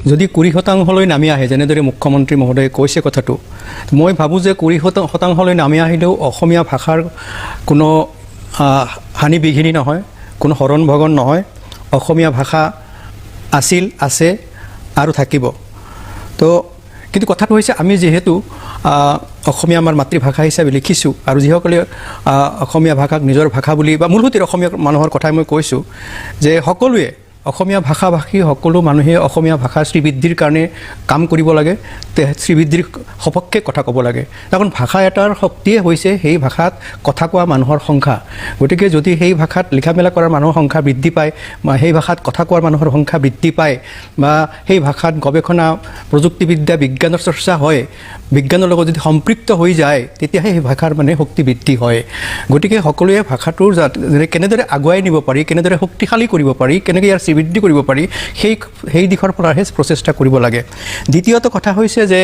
যদি 20% নামি আহে যেনেদৰে মুখ্যমন্ত্ৰী মহোদয়ে কৈছে কথাটো মই ভাবোঁ যে 20% নামি আহিলেও অসমীয়া ভাষাৰ কোনো হানি বিঘিনি নহয় কোনো হৰণ ভগন নহয় অসমীয়া ভাষা আছিল আছে আৰু থাকিব তো কিন্তু কথাটো হৈছে আমি যেহেতু অসমীয়া আমাৰ মাতৃভাষা হিচাপে লিখিছোঁ আৰু যিসকলে অসমীয়া ভাষাক নিজৰ ভাষা বুলি বা মূলসুঁতিৰ অসমীয়া মানুহৰ কথাই মই কৈছোঁ যে সকলোৱে অসমীয়া ভাষাভাষী সকলো মানুহে অসমীয়া ভাষা শ্ৰীবৃদ্ধিৰ কাৰণে কাম কৰিব লাগে শ্ৰীবৃদ্ধিৰ সপক্ষে কথা ক'ব লাগে কাৰণ ভাষা এটাৰ শক্তিয়ে হৈছে সেই ভাষাত কথা কোৱা মানুহৰ সংখ্যা গতিকে যদি সেই ভাষাত লিখা মেলা কৰাৰ মানুহৰ সংখ্যা বৃদ্ধি পায় বা সেই ভাষাত কথা কোৱাৰ মানুহৰ সংখ্যা বৃদ্ধি পায় বা সেই ভাষাত গৱেষণা প্ৰযুক্তিবিদ্যা বিজ্ঞানৰ চৰ্চা হয় বিজ্ঞানৰ লগত যদি সম্পৃক্ত হৈ যায় তেতিয়াহে সেই ভাষাৰ মানে শক্তি বৃদ্ধি হয় গতিকে সকলোৱে ভাষাটোৰ কেনেদৰে আগুৱাই নিব পাৰি কেনেদৰে শক্তিশালী কৰিব পাৰি কেনেকৈ ইয়াৰ বৃদ্ধি কৰিব পাৰি সেই দিশৰ পৰাহে প্ৰচেষ্টা কৰিব লাগে দ্বিতীয়টো কথা হৈছে যে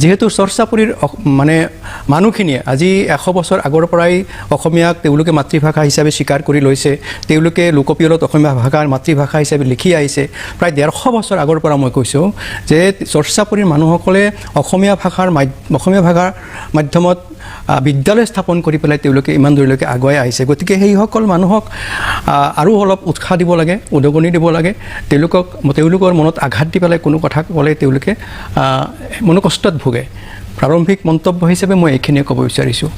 যেহেতু চৰ্চাপুৰীৰ মানে মানুহখিনিয়ে আজি 100 বছৰ আগৰ পৰাই অসমীয়াক তেওঁলোকে মাতৃভাষা হিচাপে স্বীকাৰ কৰি লৈছে তেওঁলোকে লোকপিয়লত অসমীয়া ভাষাৰ মাতৃভাষা হিচাপে লিখি আহিছে প্ৰায় 150 বছৰ আগৰ পৰা মই কৈছোঁ যে চৰ্চাপুৰীৰ মানুহসকলে অসমীয়া ভাষাৰ মাধ্যমত বিদ্যালয় স্থাপন কৰি পেলাই তেওঁলোকে ইমান দূৰলৈকে আগুৱাই আহিছে গতিকে সেইসকল মানুহক আৰু অলপ উৎসাহ দিব লাগে উদগনি দিব লাগে তেওঁলোকৰ মনত আঘাত দি পেলাই কোনো কথা ক'লে তেওঁলোকে মনোকষ্টত ভোগে প্ৰাৰম্ভিক মন্তব্য হিচাপে মই এইখিনিয়ে ক'ব বিচাৰিছোঁ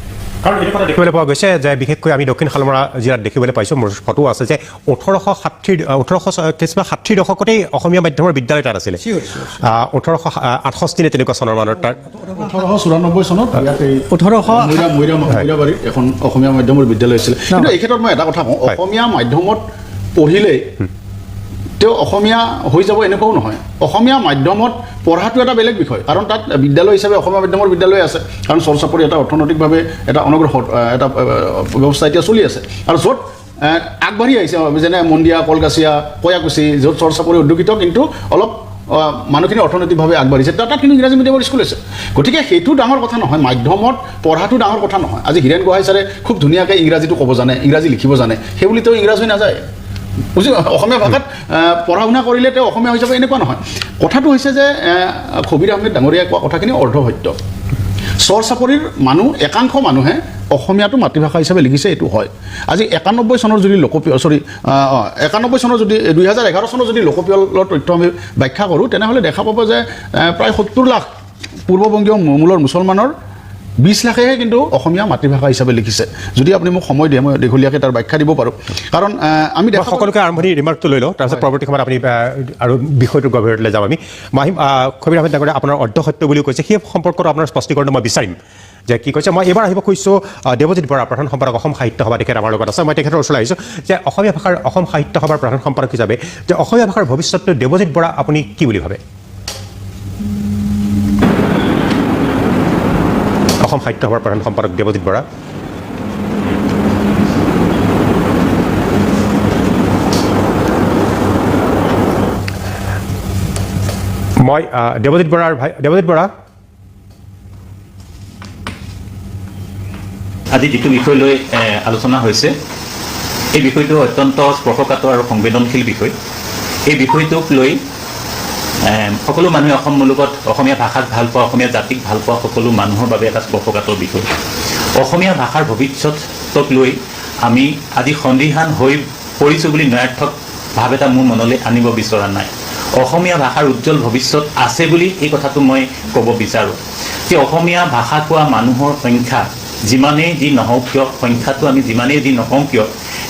কাৰণ এই কথা দেখিবলৈ পোৱা গৈছে যে বিশেষকৈ আমি দক্ষিণ শালমৰা জিলাত দেখিবলৈ পাইছোঁ মোৰ ফটো আছে যে 1860 দশকতেই অসমীয়া মাধ্যমৰ বিদ্যালয় তাত আছিলে 1868 নে তেনেকুৱা চনৰ মানত তাত 1894 চনত মৈৰাবাৰীত এখন অসমীয়া মাধ্যমৰ বিদ্যালয় আছিলে কিন্তু এই ক্ষেত্ৰত মই এটা কথা কওঁ অসমীয়া মাধ্যমত পঢ়িলে তেওঁ অসমীয়া হৈ যাব এনেকুৱাও নহয় অসমীয়া মাধ্যমত পঢ়াটো এটা বেলেগ বিষয় কাৰণ তাত বিদ্যালয় হিচাপে অসমীয়া মাধ্যমৰ বিদ্যালয় আছে কাৰণ চৰ্চাপুৰী এটা অৰ্থনৈতিকভাৱে এটা অনুগ্ৰহ এটা ব্যৱস্থা এতিয়া চলি আছে আৰু য'ত আগবাঢ়ি আহিছে যেনে মন্দিয়া কলকাছিয়া কয়াকুছি য'ত চৰ্চাপুৰী উদ্যোগিত কিন্তু অলপ মানুহখিনি অৰ্থনৈতিকভাৱে আগবাঢ়িছে তাত কিন্তু ইংৰাজী মিডিয়ামৰ স্কুল আছে গতিকে সেইটো ডাঙৰ কথা নহয় মাধ্যমত পঢ়াটো ডাঙৰ কথা নহয় আজি হীৰেণ গোহাঁই ছাৰে খুব ধুনীয়াকৈ ইংৰাজীটো ক'ব জানে ইংৰাজী লিখিব জানে সেই বুলি তেওঁ ইংৰাজ হৈ নাযায় বুজি অসমীয়া ভাষাত পঢ়া শুনা কৰিলে তেওঁ অসমীয়া হৈ যাব এনেকুৱা নহয় কথাটো হৈছে যে খবিৰ আহমেদ ডাঙৰীয়াই কোৱা কথাখিনি অৰ্ধসত্য চৰচাপৰিৰ মানুহ একাংশ মানুহে অসমীয়াটো মাতৃভাষা হিচাপে লিখিছে এইটো হয় আজি 91 চনৰ যদি 91 চনৰ যদি 2011 চনৰ যদি লোকপিয়লৰ তথ্য আমি ব্যাখ্যা কৰোঁ তেনেহ'লে দেখা পাব যে প্ৰায় 70 লাখ পূৰ্ববংগীয় মূলৰ মুছলমানৰ 20 লাখেহে কিন্তু অসমীয়া মাতৃভাষা হিচাপে লিখিছে যদি আপুনি মোক সময় দিয়ে মই দীঘলীয়াকৈ তাৰ ব্যাখ্যা দিব পাৰোঁ কাৰণ আমি সকলোকে আৰম্ভণি ৰিমাৰ্কটো লৈ লওঁ তাৰপিছত পৰৱৰ্তী সময়ত আপুনি আৰু বিষয়টোৰ গভীৰলৈ যাম আমি খবিৰ আহমেদ ডাঙৰীয়া আপোনাৰ অৰ্ধসত্য বুলিও কৈছে সেই সম্পৰ্কত আপোনাৰ স্পষ্টীকৰণ মই বিচাৰিম যে কি কৈছে মই এবাৰ আহিব খুজিছোঁ দেৱজিৎ বৰা প্ৰধান সম্পাদক অসম সাহিত্য সভা তেখেত আমাৰ লগত আছে মই তেখেতৰ ওচৰলৈ আহিছোঁ যে অসমীয়া ভাষাৰ অসম সাহিত্য সভাৰ প্ৰধান সম্পাদক হিচাপে যে অসমীয়া ভাষাৰ ভৱিষ্যতটো দেৱজিৎ বৰা আপুনি কি বুলি ভাবে অসম সাহিত্য সভাৰ প্ৰধান সম্পাদক দেৱজিৎ বৰা মই দেৱজিৎ বৰাৰ ভাই দেৱজিৎ বৰা আজি যিটো বিষয় লৈ আলোচনা হৈছে এই বিষয়টো অত্যন্ত স্পৰ্শকাতৰ আৰু সংবেদনশীল বিষয় এই বিষয়টোক লৈ সকলো মানুহে অসম মুলুগত অসমীয়া ভাষাক ভাল পোৱা অসমীয়া জাতিক ভাল পোৱা সকলো মানুহৰ বাবে এটা স্পৰ্শকাতৰ বিষয় অসমীয়া ভাষাৰ ভৱিষ্যতক লৈ আমি আজি সন্দিহান হৈ পৰিছোঁ বুলি নয়াৰ্থক ভাৱ এটা মোৰ মনলৈ আনিব বিচৰা নাই অসমীয়া ভাষাৰ উজ্জ্বল ভৱিষ্যত আছে বুলি এই কথাটো মই ক'ব বিচাৰোঁ যে অসমীয়া ভাষা কোৱা মানুহৰ সংখ্যা যিমানেই যি নহওক কিয় সংখ্যাটো আমি যিমানেই যি নকওঁ কিয়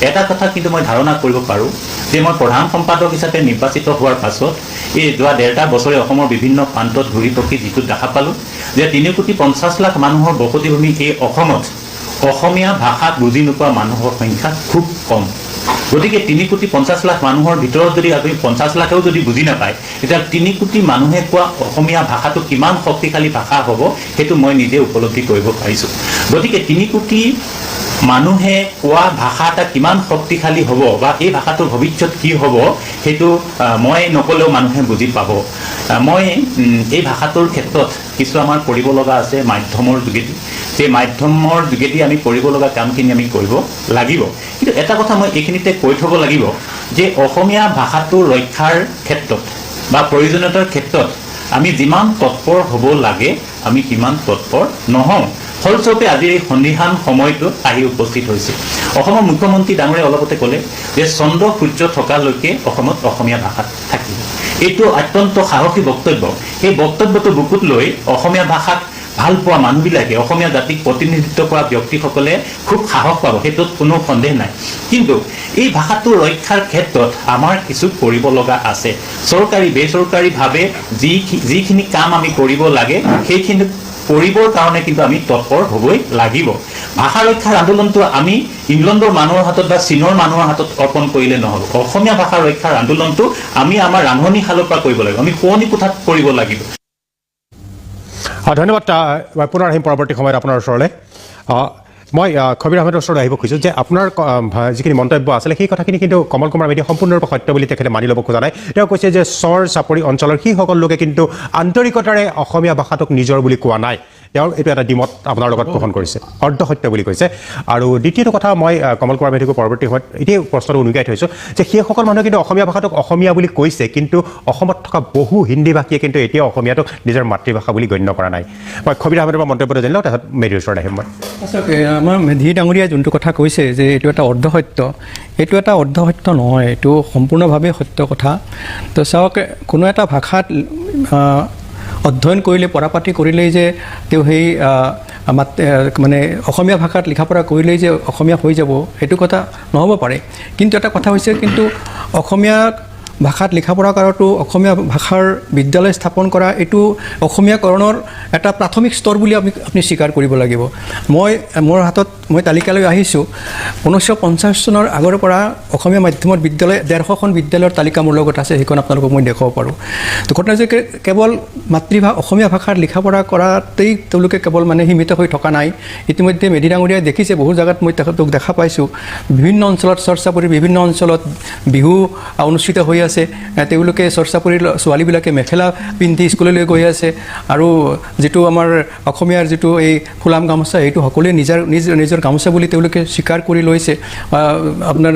এটা কথা কিন্তু মই ধাৰণা কৰিব পাৰোঁ যে মই প্ৰধান সম্পাদক হিচাপে নিৰ্বাচিত হোৱাৰ পাছত এই যোৱা 1.5 বছৰে অসমৰ বিভিন্ন প্ৰান্তত ঘূৰি পকি যিটো দেখা পালোঁ যে 3,50,00,000 মানুহৰ বসতিভূমি এই অসমত অসমীয়া ভাষাক বুজি নোপোৱা মানুহৰ সংখ্যা খুব কম গতিকে 3,50,00,000 মানুহৰ ভিতৰত যদি আপুনি 50 লাখেও যদি বুজি নাপায় তেতিয়া 3 কোটি মানুহে কোৱা অসমীয়া ভাষাটো কিমান শক্তিশালী ভাষা হ'ব সেইটো মই নিজে উপলব্ধি কৰিব পাৰিছোঁ গতিকে 3 কোটি মানুহে কোৱা ভাষা এটা কিমান শক্তিশালী হ'ব বা এই ভাষাটোৰ ভৱিষ্যত কি হ'ব সেইটো মই নকলেও মানুহে বুজি পাব মই এই ভাষাটোৰ ক্ষেত্ৰত কিছু আমাৰ কৰিব লগা আছে মাধ্যমৰ যোগেদি সেই মাধ্যমৰ যোগেদি আমি কৰিব লগা কামখিনি আমি কৰিব লাগিব কিন্তু এটা কথা মই এইখিনিতে কৈ থ'ব লাগিব যে অসমীয়া ভাষাটো ৰক্ষাৰ ক্ষেত্ৰত বা প্ৰয়োজনীয়তাৰ ক্ষেত্ৰত আমি যিমান তৎপৰ হ'ব লাগে আমি সিমান তৎপৰ নহওঁ। ফলস্বৰূপে আজিৰ এই সন্ধিহান সময়টোত আহি উপস্থিত হৈছে। অসমৰ মুখ্যমন্ত্ৰী ডাঙৰীয়াই অলপতে ক'লে যে চন্দ্ৰ সূৰ্য থকালৈকে অসমত অসমীয়া ভাষা থাকিব। এইটো অত্যন্ত সাহসী বক্তব্য। এই বক্তব্যটো বুকুত লৈ অসমীয়া ভাষাক ভাল পোৱা মানুহবিলাকে, অসমীয়া জাতিক প্ৰতিনিধিত্ব কৰা ব্যক্তিসকলে খুব সাহস পাব, সেইটোত কোনো সন্দেহ নাই। কিন্তু এই ভাষাটো ৰক্ষাৰ ক্ষেত্ৰত আমাৰ কিছু কৰিব লগা আছে। চৰকাৰী বেচৰকাৰীভাৱে যিখিনি কাম আমি কৰিব লাগে সেইখিনি কৰিবৰ কাৰণে কিন্তু আমি তৎপৰ হ'বই লাগিব। ভাষা ৰক্ষাৰ আন্দোলনটো আমি ইংলেণ্ডৰ মানুহৰ হাতত বা চীনৰ মানুহৰ হাতত অৰ্পণ কৰিলে নহ'ব। অসমীয়া ভাষা ৰক্ষাৰ আন্দোলনটো আমি আমাৰ ৰান্ধনীশালৰ পৰা কৰিব লাগিব, আমি শোৱনি কোঠাত কৰিব লাগিব। ধন্যবাদ। পুনৰ আহিম পৰৱৰ্তী সময়ত আপোনাৰ ওচৰলৈ। মই খবিৰ আহমেদৰ ওচৰলৈ আহিব খুজিছোঁ যে আপোনাৰ যিখিনি মন্তব্য আছিলে সেই কথাখিনি কিন্তু কমল কুমাৰ মেধিয়ে সম্পূৰ্ণৰূপে সত্য বুলি তেখেতে মানি ল'ব খোজা নাই। তেওঁ কৈছে যে চৰ চাপৰি অঞ্চলৰ সেইসকল লোকে কিন্তু আন্তৰিকতাৰে অসমীয়া ভাষাটোক নিজৰ বুলি কোৱা নাই। তেওঁৰ এইটো এটা দ্বিমত আপোনাৰ লগত পোষণ কৰিছে, অৰ্ধসত্য বুলি কৈছে। আৰু দ্বিতীয়টো কথা, মই কমল কুমাৰ মেধিকো পৰৱৰ্তী সময়ত এতিয়া প্ৰশ্নটো উনুকিয়াই থৈছোঁ যে সেইসকল মানুহে কিন্তু অসমীয়া ভাষাটোক অসমীয়া বুলি কৈছে, কিন্তু অসমত থকা বহু হিন্দী ভাষীয়ে কিন্তু এতিয়াও অসমীয়াটোক নিজৰ মাতৃভাষা বুলি গণ্য কৰা নাই। মই খবিৰ আহমেদৰ পৰা মন্তব্যটো জানিলোঁ, তাৰপিছত মেধিৰ ওচৰত আহিম। মই আমাৰ মেধি ডাঙৰীয়াই যোনটো কথা কৈছে যে এইটো এটা অৰ্ধসত্য, এইটো এটা অৰ্ধসত্য নহয়, এইটো সম্পূৰ্ণভাৱে সত্য কথা। তো চাওক, কোনো এটা ভাষাত অধ্যয়ন কৰিলে, পঢ়া পাতি কৰিলেই যে তেওঁ সেই মানে অসমীয়া ভাষাত লিখা পঢ়া কৰিলেই যে অসমীয়া হৈ যাব, সেইটো কথা নহ'ব পাৰে। কিন্তু এটা কথা হৈছে, কিন্তু অসমীয়া ভাষাত লিখা পঢ়া কৰাটো, অসমীয়া ভাষাৰ বিদ্যালয় স্থাপন কৰা, এইটো অসমীয়াকৰণৰ এটা প্ৰাথমিক স্তৰ বুলি আপুনি স্বীকাৰ কৰিব লাগিব। মোৰ হাতত মই তালিকালৈ আহিছোঁ, 1950 চনৰ আগৰ পৰা অসমীয়া মাধ্যমৰ বিদ্যালয় 150খন বিদ্যালয়ৰ তালিকা মোৰ লগত আছে, সেইখন আপোনালোকক মই দেখুৱাব পাৰোঁ। তো ঘটনা যে কেৱল অসমীয়া ভাষাৰ লিখা পঢ়া কৰাতেই তেওঁলোকে কেৱল মানে সীমিত হৈ থকা নাই। ইতিমধ্যে মেধি ডাঙৰীয়াই দেখিছে, বহু জেগাত মই তেখেতক দেখা পাইছোঁ, বিভিন্ন অঞ্চলত চৰ্চাপুৰী, বিভিন্ন অঞ্চলত বিহু অনুষ্ঠিত হৈ আছে। তেওঁলোকে চৰ্চাপুৰীৰ ছোৱালীবিলাকে মেখেলা পিন্ধি স্কুললৈ গৈ আছে, আৰু যিটো আমাৰ অসমীয়াৰ যিটো এই ফুলাম গামোচা, সেইটো সকলোৱে নিজৰ গামোচা বুলি তেওঁলোকে স্বীকাৰ কৰি লৈছে। আপোনাৰ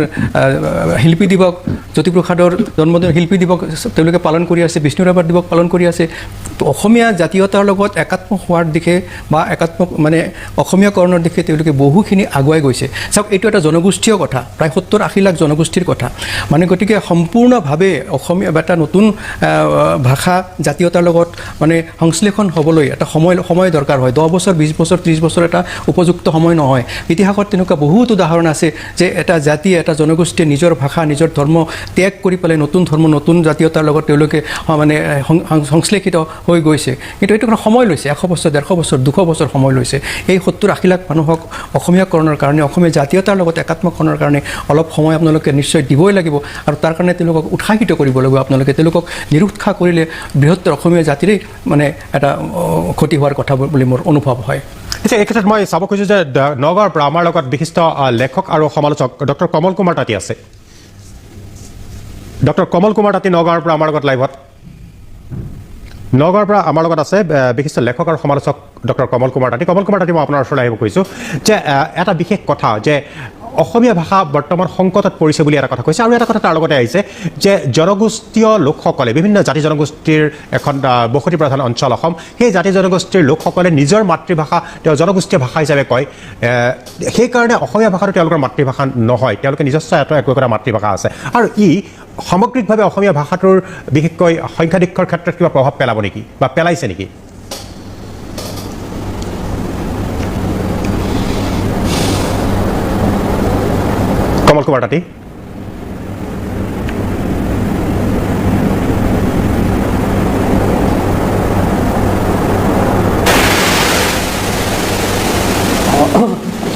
শিল্পী দিৱস, জ্যোতিপ্ৰসাদৰ জন্মদিন শিল্পী দিৱস তেওঁলোকে পালন কৰি আছে, বিষ্ণুৰাভাৰ দিৱস পালন কৰি আছে। অসমীয়া জাতীয়তাৰ লগত একাত্মক হোৱাৰ দিশে বা একাত্মক মানে অসমীয়াকৰণৰ দিশে তেওঁলোকে বহুখিনি আগুৱাই গৈছে। চাওক, এইটো এটা জনগোষ্ঠীয় কথা, প্ৰায় 70-80 লাখ জনগোষ্ঠীৰ কথা। মানে গতিকে সম্পূৰ্ণভাৱে অসমীয়া এটা নতুন ভাষা জাতীয়তাৰ লগত মানে সংশ্লেষণ হ'বলৈ এটা সময় দৰকাৰ হয়। 10 বছৰ, 20 বছৰ, 30 বছৰ এটা উপযুক্ত সময় নহয়। ইতিহাসত তেনেকুৱা বহুত উদাহৰণ আছে যে এটা জাতিয়ে, এটা জনগোষ্ঠীয়ে নিজৰ ভাষা, নিজৰ ধৰ্ম ত্যাগ কৰি পেলাই নতুন ধৰ্ম, নতুন জাতীয়তাৰ লগত তেওঁলোকে মানে সংশ্লেষিত হৈ গৈছে। কিন্তু এইটো সময় লৈছে, 100 বছৰ, 150 বছৰ, 200 বছৰ সময় লৈছে। এই 70-80 লাখ মানুহক অসমীয়াকৰণৰ কাৰণে, অসমীয়া জাতীয়তাৰ লগত একাত্মকৰণৰ কাৰণে অলপ সময় আপোনালোকে নিশ্চয় দিবই লাগিব, আৰু তাৰ কাৰণে তেওঁলোকক উৎসাহিত কৰিব লাগিব। আপোনালোকে তেওঁলোকক নিৰুৎসাহ কৰিলে বৃহত্তৰ অসমীয়া জাতিৰেই মানে এটা ক্ষতি হোৱাৰ কথা বুলি মোৰ অনুভৱ হয়। এতিয়া এই ক্ষেত্ৰত মই চাব খুজিছোঁ যে নগাঁৱৰ পৰা আমাৰ লগত বিশিষ্ট লেখক আৰু সমালোচক ডক্টৰ কমল কুমাৰ তাঁতী আছে। ডক্টৰ কমল কুমাৰ তাঁতী নগাঁৱৰ পৰা আমাৰ লগত লাইভত, নগাঁৱৰ পৰা আমাৰ লগত আছে বিশিষ্ট লেখক আৰু সমালোচক ডক্টৰ কমল কুমাৰ তাঁতী। কমল কুমাৰ তাঁতী, মই আপোনাৰ ওচৰলৈ আহিব খুজিছোঁ যে এটা বিশেষ কথা যে অসমীয়া ভাষা বৰ্তমান সংকটত পৰিছে বুলি এটা কথা কৈছে, আৰু এটা কথা তাৰ লগতে আহিছে যে জনগোষ্ঠীয় লোকসকলে, বিভিন্ন জাতি জনগোষ্ঠীৰ এখন বসতি প্ৰধান অঞ্চল অসম, সেই জাতি জনগোষ্ঠীৰ লোকসকলে নিজৰ মাতৃভাষা তেওঁ জনগোষ্ঠীয় ভাষা হিচাপে কয়। সেইকাৰণে অসমীয়া ভাষাটো তেওঁলোকৰ মাতৃভাষা নহয়, তেওঁলোকে নিজস্ব একো একোটা মাতৃভাষা আছে, আৰু ই সামগ্ৰিকভাৱে অসমীয়া ভাষাটোৰ বিশেষকৈ সংখ্যাধিক্যৰ ক্ষেত্ৰত কিবা প্ৰভাৱ পেলাব নেকি বা পেলাইছে নেকি? কমল কুমাৰ তাঁতী।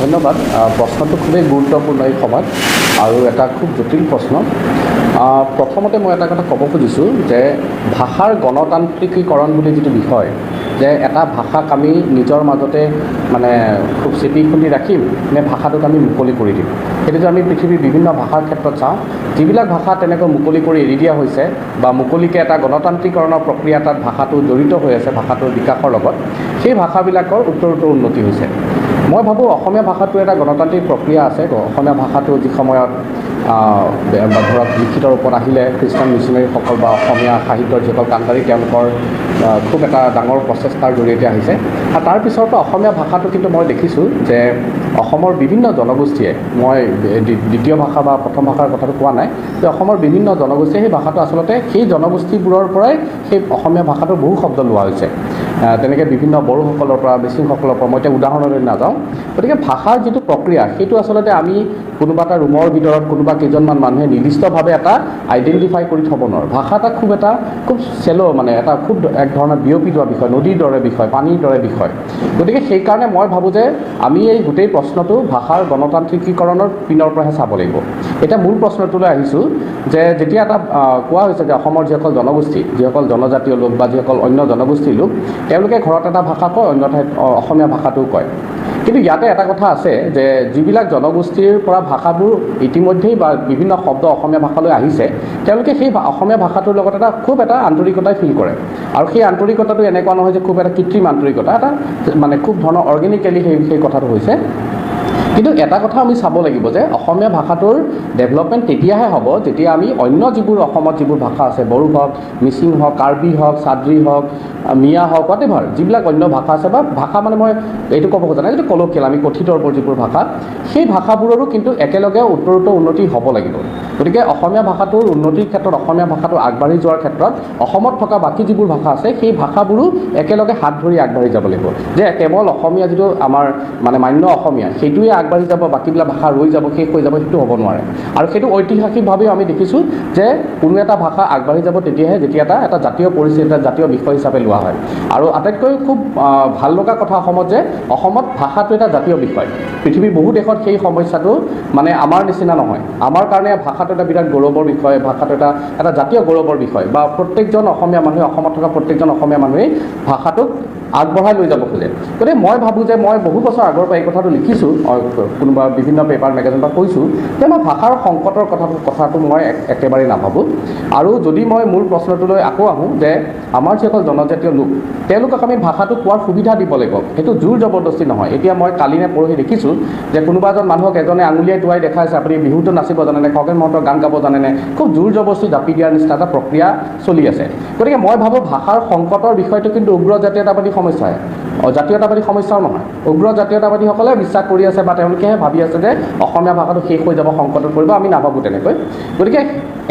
ধন্যবাদ। প্ৰশ্নটো খুবেই গুৰুত্বপূৰ্ণ এই সময়ত, আৰু এটা খুব জটিল প্ৰশ্ন। প্ৰথমতে মই এটা কথা ক'ব খুজিছোঁ যে ভাষাৰ গণতান্ত্ৰিকীকৰণ বুলি যিটো বিষয়, যে এটা ভাষাক আমি নিজৰ মাজতে মানে খুব চেপি খুলি ৰাখিম নে ভাষাটোক আমি মুকলি কৰি দিম, সেইটো আমি পৃথিৱীৰ বিভিন্ন ভাষাৰ ক্ষেত্ৰত চাওঁ। যিবিলাক ভাষা তেনেকৈ মুকলি কৰি এৰি দিয়া হৈছে বা মুকলিকৈ এটা গণতান্ত্ৰিকৰণৰ প্ৰক্ৰিয়া তাত ভাষাটো জড়িত হৈ আছে ভাষাটোৰ বিকাশৰ লগত, সেই ভাষাবিলাকৰ উত্তৰোত্তৰ উন্নতি হৈছে। মই ভাবোঁ অসমীয়া ভাষাটো এটা গণতান্ত্ৰিক প্ৰক্ৰিয়া আছে। অসমীয়া ভাষাটো যি সময়ত ধৰক লিখিত ৰূপত আহিলে খ্ৰীষ্টান মিছনেৰীসকল বা অসমীয়া সাহিত্যৰ যিসকল কাণ্ডাৰী তেওঁলোকৰ খুব এটা ডাঙৰ প্ৰচেষ্টাৰ জৰিয়তে আহিছে আৰু তাৰ পিছৰ পৰা অসমীয়া ভাষাটো কিন্তু মই দেখিছোঁ যে অসমৰ বিভিন্ন জনগোষ্ঠীয়ে মই দ্বিতীয় ভাষা বা প্ৰথম ভাষাৰ কথাটো কোৱা নাই যে অসমৰ বিভিন্ন জনগোষ্ঠীয়ে সেই ভাষাটো আচলতে সেই জনগোষ্ঠীবোৰৰ পৰাই সেই অসমীয়া ভাষাটোৰ বহু শব্দ লোৱা হৈছে তেনেকৈ বিভিন্ন বড়োসকলৰ পৰা মিচিংসকলৰ পৰা মই এতিয়া উদাহৰণলৈ নাযাওঁ গতিকে ভাষাৰ যিটো প্ৰক্ৰিয়া সেইটো আচলতে আমি কোনোবা এটা ৰুমৰ ভিতৰত কোনোবা কেইজনমান মানুহে নিৰ্দিষ্টভাৱে এটা আইডেণ্টিফাই কৰি থ'ব নোৱাৰোঁ ভাষা এটা খুব চেলো মানে এটা খুব এক ধৰণৰ বিয়পি যোৱা বিষয় নদীৰ দৰে বিষয় পানীৰ দৰে বিষয় গতিকে সেইকাৰণে মই ভাবোঁ যে আমি এই গোটেই প্ৰশ্নটো ভাষাৰ গণতান্ত্ৰিকীকৰণৰ পিনৰ পৰাহে চাব লাগিব এতিয়া মূল প্ৰশ্নটোলৈ আহিছোঁ যে যেতিয়া এটা কোৱা হৈছে যে অসমৰ যিসকল জনগোষ্ঠী যিসকল জনজাতীয় লোক বা যিসকল অন্য জনগোষ্ঠীৰ লোক তেওঁলোকে ঘৰত এটা ভাষা কয় অন্য ঠাইত অসমীয়া ভাষাটোও কয় কিন্তু ইয়াতে এটা কথা আছে যে যিবিলাক জনগোষ্ঠীৰ পৰা ভাষাবোৰ ইতিমধ্যেই বা বিভিন্ন শব্দ অসমীয়া ভাষালৈ আহিছে তেওঁলোকে সেই অসমীয়া ভাষাটোৰ লগত খুব এটা আন্তৰিকতাই ফিল কৰে আৰু সেই আন্তৰিকতাটো এনেকুৱা নহয় যে খুব এটা কৃত্ৰিম আন্তৰিকতা এটা মানে খুব ধৰণৰ অৰ্গেনিকেলি সেই কথাটো হৈছে কিন্তু এটা কথা আমি চাব লাগিব যে অসমীয়া ভাষাটোৰ ডেভেলপমেণ্ট তেতিয়াহে হ'ব যেতিয়া আমি অন্য যিবোৰ অসমত যিবোৰ ভাষা আছে বড়ো হওক মিচিং হওক কাৰ্বি হওক চাদ্ৰী হওক মিয়া হওক হোৱাটেভাৰ যিবিলাক অন্য ভাষা আছে বা ভাষা মানে মই এইটো ক'ব খোজা নাই যিটো কলকিয়াল আমি কথিতৰ ওপৰত যিবোৰ ভাষা সেই ভাষাবোৰৰো কিন্তু একেলগে উত্তৰোত্তৰ উন্নতি হ'ব লাগিব গতিকে অসমীয়া ভাষাটোৰ উন্নতিৰ ক্ষেত্ৰত অসমীয়া ভাষাটো আগবাঢ়ি যোৱাৰ ক্ষেত্ৰত অসমত থকা বাকী যিবোৰ ভাষা আছে সেই ভাষাবোৰো একেলগে হাত ধৰি আগবাঢ়ি যাব লাগিব যে কেৱল অসমীয়া যিটো আমাৰ মানে মান্য অসমীয়া সেইটোৱে আগবাঢ়ি যাব বাকীবিলাক ভাষা ৰৈ যাব শেষ হৈ যাব সেইটো হ'ব নোৱাৰে আৰু সেইটো ঐতিহাসিকভাৱেও আমি দেখিছোঁ যে কোনো এটা ভাষা আগবাঢ়ি যাব তেতিয়াহে যেতিয়া এটা জাতীয় পৰিস্থিতি এটা জাতীয় বিষয় হিচাপে লোৱা হয় আৰু আটাইতকৈ খুব ভাল লগা কথা অসমত যে অসমত ভাষাটো এটা জাতীয় বিষয় পৃথিৱীৰ বহু দেশত সেই সমস্যাটো মানে আমাৰ নিচিনা নহয় আমাৰ কাৰণে ভাষাটো এটা বিৰাট গৌৰৱৰ বিষয় ভাষাটো এটা জাতীয় গৌৰৱৰ বিষয় বা প্ৰত্যেকজন অসমীয়া মানুহে অসমত থকা প্ৰত্যেকজন অসমীয়া মানুহেই ভাষাটোক আগবঢ়াই লৈ যাব খোজে গতিকে মই ভাবোঁ যে মই বহু বছৰ আগৰ পৰা এই কথাটো লিখিছোঁ কোনোবা বিভিন্ন পেপাৰ মেগাজিন পৰা কৈছোঁ যে মই ভাষাৰ সংকটৰ কথাটো মই একেবাৰেই নাভাবোঁ আৰু যদি মই মূল প্ৰশ্নটোলৈ আকৌ আহোঁ যে আমাৰ যিসকল জনজাতীয় লোক তেওঁলোকক আমি ভাষাটো কোৱাৰ সুবিধা দিব লাগিব সেইটো জোৰ জবৰদস্তি নহয় এতিয়া মই কালি নে পৰহি দেখিছোঁ যে কোনোবা এজন মানুহক এজনে আঙুলিয়াই টুৱাই দেখাইছে আপুনি বিহুটো নাচিব জানেনে খগেন মহন্তৰ গান গাব জানেনে খুব জোৰ জবৰদস্তি জাপি দিয়াৰ নিচিনা এটা প্ৰক্ৰিয়া চলি আছে গতিকে মই ভাবোঁ ভাষাৰ সংকটৰ বিষয়টো কিন্তু উগ্ৰ জাতীয়তাবাদী সমস্যাহে জাতীয়তাবাদী সমস্যাও নহয় উগ্ৰ জাতীয়তাবাদীসকলে বিশ্বাস কৰি আছে বা তেওঁলোকেহে ভাবি আছে যে অসমীয়া ভাষাটো শেষ হৈ যাব সংকটত পৰিব আমি নাভাবোঁ তেনেকৈ গতিকে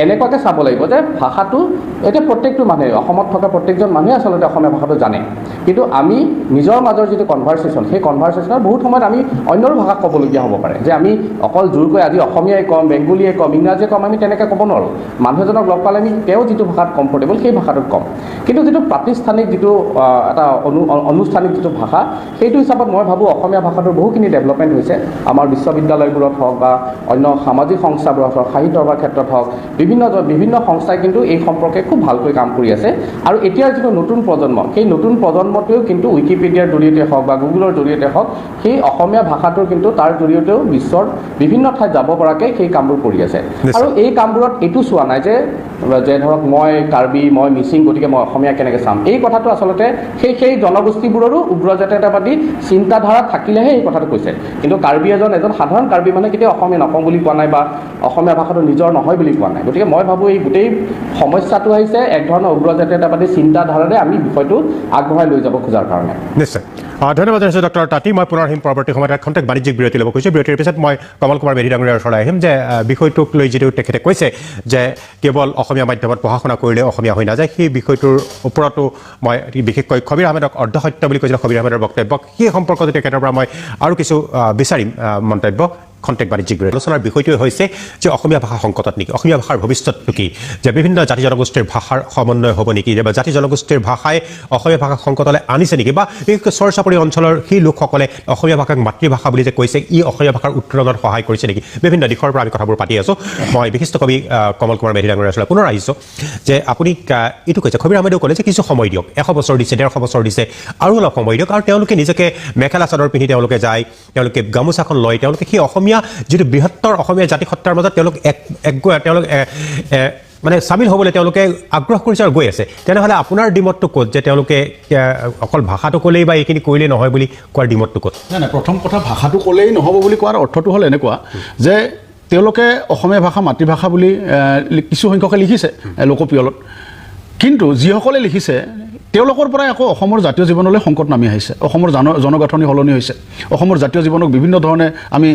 এনেকুৱাকৈ চাব লাগিব যে ভাষাটো এতিয়া প্ৰত্যেকটো মানুহে অসমত থকা প্ৰত্যেকজন মানুহে আচলতে অসমীয়া ভাষাটো জানে কিন্তু আমি নিজৰ মাজৰ যিটো কনভাৰ্চেশ্যন সেই কনভাৰ্চেশ্যনত বহুত সময়ত আমি অন্যৰো ভাষা ক'বলগীয়া হ'ব পাৰে যে আমি অকল জোৰকৈ আজি অসমীয়াই ক'ম বেংগলীয়ে ক'ম ইংৰাজীয়ে ক'ম আমি তেনেকৈ ক'ব নোৱাৰোঁ মানুহ এজনক লগ পালে আমি তেওঁ যিটো ভাষাত কমফৰ্টেবল সেই ভাষাটোত ক'ম কিন্তু যিটো প্ৰাতিষ্ঠানিক যিটো এটা আনুষ্ঠানিক যিটো ভাষা সেইটো হিচাপত মই ভাবোঁ অসমীয়া ভাষাটোৰ বহুখিনি ডেভেলপমেণ্ট হৈছে আমাৰ বিশ্ববিদ্যালয়বোৰত হওক বা অন্য সামাজিক সংস্থাবোৰত হওক সাহিত্য সভাৰ ক্ষেত্ৰত হওক বিভিন্ন সংস্থাই কিন্তু এই সম্পৰ্কে খুব ভালকৈ কাম কৰি আছে আৰু এতিয়াৰ যিটো নতুন প্ৰজন্ম সেই নতুন প্ৰজন্মটোৱেও কিন্তু উইকিপিডিয়াৰ জৰিয়তে হওক বা গুগলৰ জৰিয়তে হওক সেই অসমীয়া ভাষাটোৰ কিন্তু তাৰ জৰিয়তেও বিশ্বৰ বিভিন্ন ঠাইত যাব পৰাকৈ সেই কামবোৰ কৰি আছে আৰু এই কামবোৰত এইটো চোৱা নাই যে ধৰক মই কাৰ্বি মই মিচিং গতিকে মই অসমীয়া কেনেকৈ চাম এই কথাটো আচলতে সেই জনগোষ্ঠীবোৰৰো উগ্ৰ জাতীয়তাবাদী চিন্তাধাৰা থাকিলেহে এই কথাটো কৈছে কিন্তু কাৰ্বি এজন সাধাৰণ কাৰ্বি মানে কেতিয়াও অসমীয়া নকওঁ বুলি কোৱা নাই বা অসমীয়া ভাষাটো নিজৰ নহয় বুলি কোৱা নাই গতিকে মই ভাবোঁ এই গোটেই সমস্যাটো আহিছে এক ধৰণৰ উগ্ৰ জাতীয়তাবাদী চিন্তাধাৰাৰে আমি বিষয়টো আগবঢ়াই লৈ যাব খোজাৰ কাৰণে নিশ্চয় ধন্যবাদ জনাইছোঁ ডক্টৰ তাঁতী মই পুনৰ আহিম পৰৱৰ্তী সময়ত খন্তেক বাণিজ্যিক বিৰতি ল'ব কৈছোঁ বিৰতিৰ পিছত মই কমল কুমাৰ মেধি ডাঙৰীয়াৰ ওচৰলৈ আহিম যে বিষয়টোক লৈ যিটো তেখেতে কৈছে যে কেৱল অসমীয়া মাধ্যমত পঢ়া শুনা কৰিলে অসমীয়া হৈ নাযায় সেই বিষয়টোৰ ওপৰতো মই বিশেষকৈ খবিৰ আহমেদক অৰ্ধসত্য বুলি কৈছিলোঁ খবিৰ আহমেদৰ বক্তব্য সেই সম্পৰ্কত তেখেতৰ পৰা মই আৰু কিছু বিচাৰিম মন্তব্য খন্তেক বাণিজ্যিক বিৰতি আলোচনাৰ বিষয়টোৱে হৈছে যে অসমীয়া ভাষা সংকটত নেকি অসমীয়া ভাষাৰ ভৱিষ্যতটো কি যে বিভিন্ন জাতি জনগোষ্ঠীৰ ভাষাৰ সমন্বয় হ'ব নেকি বা জাতি জনগোষ্ঠীৰ ভাষাই অসমীয়া ভাষা সংকটলৈ আনিছে নেকি বা বিশেষকৈ চৰ-চাপৰি অঞ্চলৰ সেই লোকসকলে অসমীয়া ভাষাক মাতৃভাষা বুলি যে কৈছে ই অসমীয়া ভাষাৰ উত্তৰণত সহায় কৰিছে নেকি বিভিন্ন দিশৰ পৰা আমি কথাবোৰ পাতি আছোঁ মই বিশিষ্ট কবি কমল কুমাৰ মেধি ডাঙৰীয়াৰ ওচৰলৈ পুনৰ আহিছোঁ যে আপুনি এইটো কৈছে খবিৰ আহমেদেও ক'লে যে কিছু সময় দিয়ক 100 বছৰ দিছে 150 বছৰ দিছে আৰু অলপ সময় দিয়ক আৰু তেওঁলোকে নিজকে মেখেলা চাদৰ পিন্ধি তেওঁলোকে যায় তেওঁলোকে গামোচাখন লয় তেওঁলোকে সেই অসমীয়া যিটো বৃহত্তৰ অসমীয়া জাতিসত্তাৰ মাজত তেওঁলোক মানে চামিল হ'বলৈ তেওঁলোকে আগ্ৰহ কৰিছে আৰু গৈ আছে তেনেহ'লে আপোনাৰ ডিমতটো ক'ত যে তেওঁলোকে অকল ভাষাটো ক'লেই বা এইখিনি কৰিলেই নহয় বুলি কোৱাৰ ডিমতটো ক'ত নাই প্ৰথম কথা ভাষাটো ক'লেই নহ'ব বুলি কোৱাৰ অৰ্থটো হ'ল এনেকুৱা যে তেওঁলোকে অসমীয়া ভাষা মাতৃভাষা বুলি কিছু সংখ্যকে লিখিছে লোকপিয়লত, কিন্তু যিসকলে লিখিছে তেওঁলোকৰ পৰাই আকৌ অসমৰ জাতীয় জীৱনলৈ সংকট নামি আহিছে। অসমৰ জনগাঁথনি সলনি হৈছে, অসমৰ জাতীয় জীৱনক বিভিন্ন ধৰণে আমি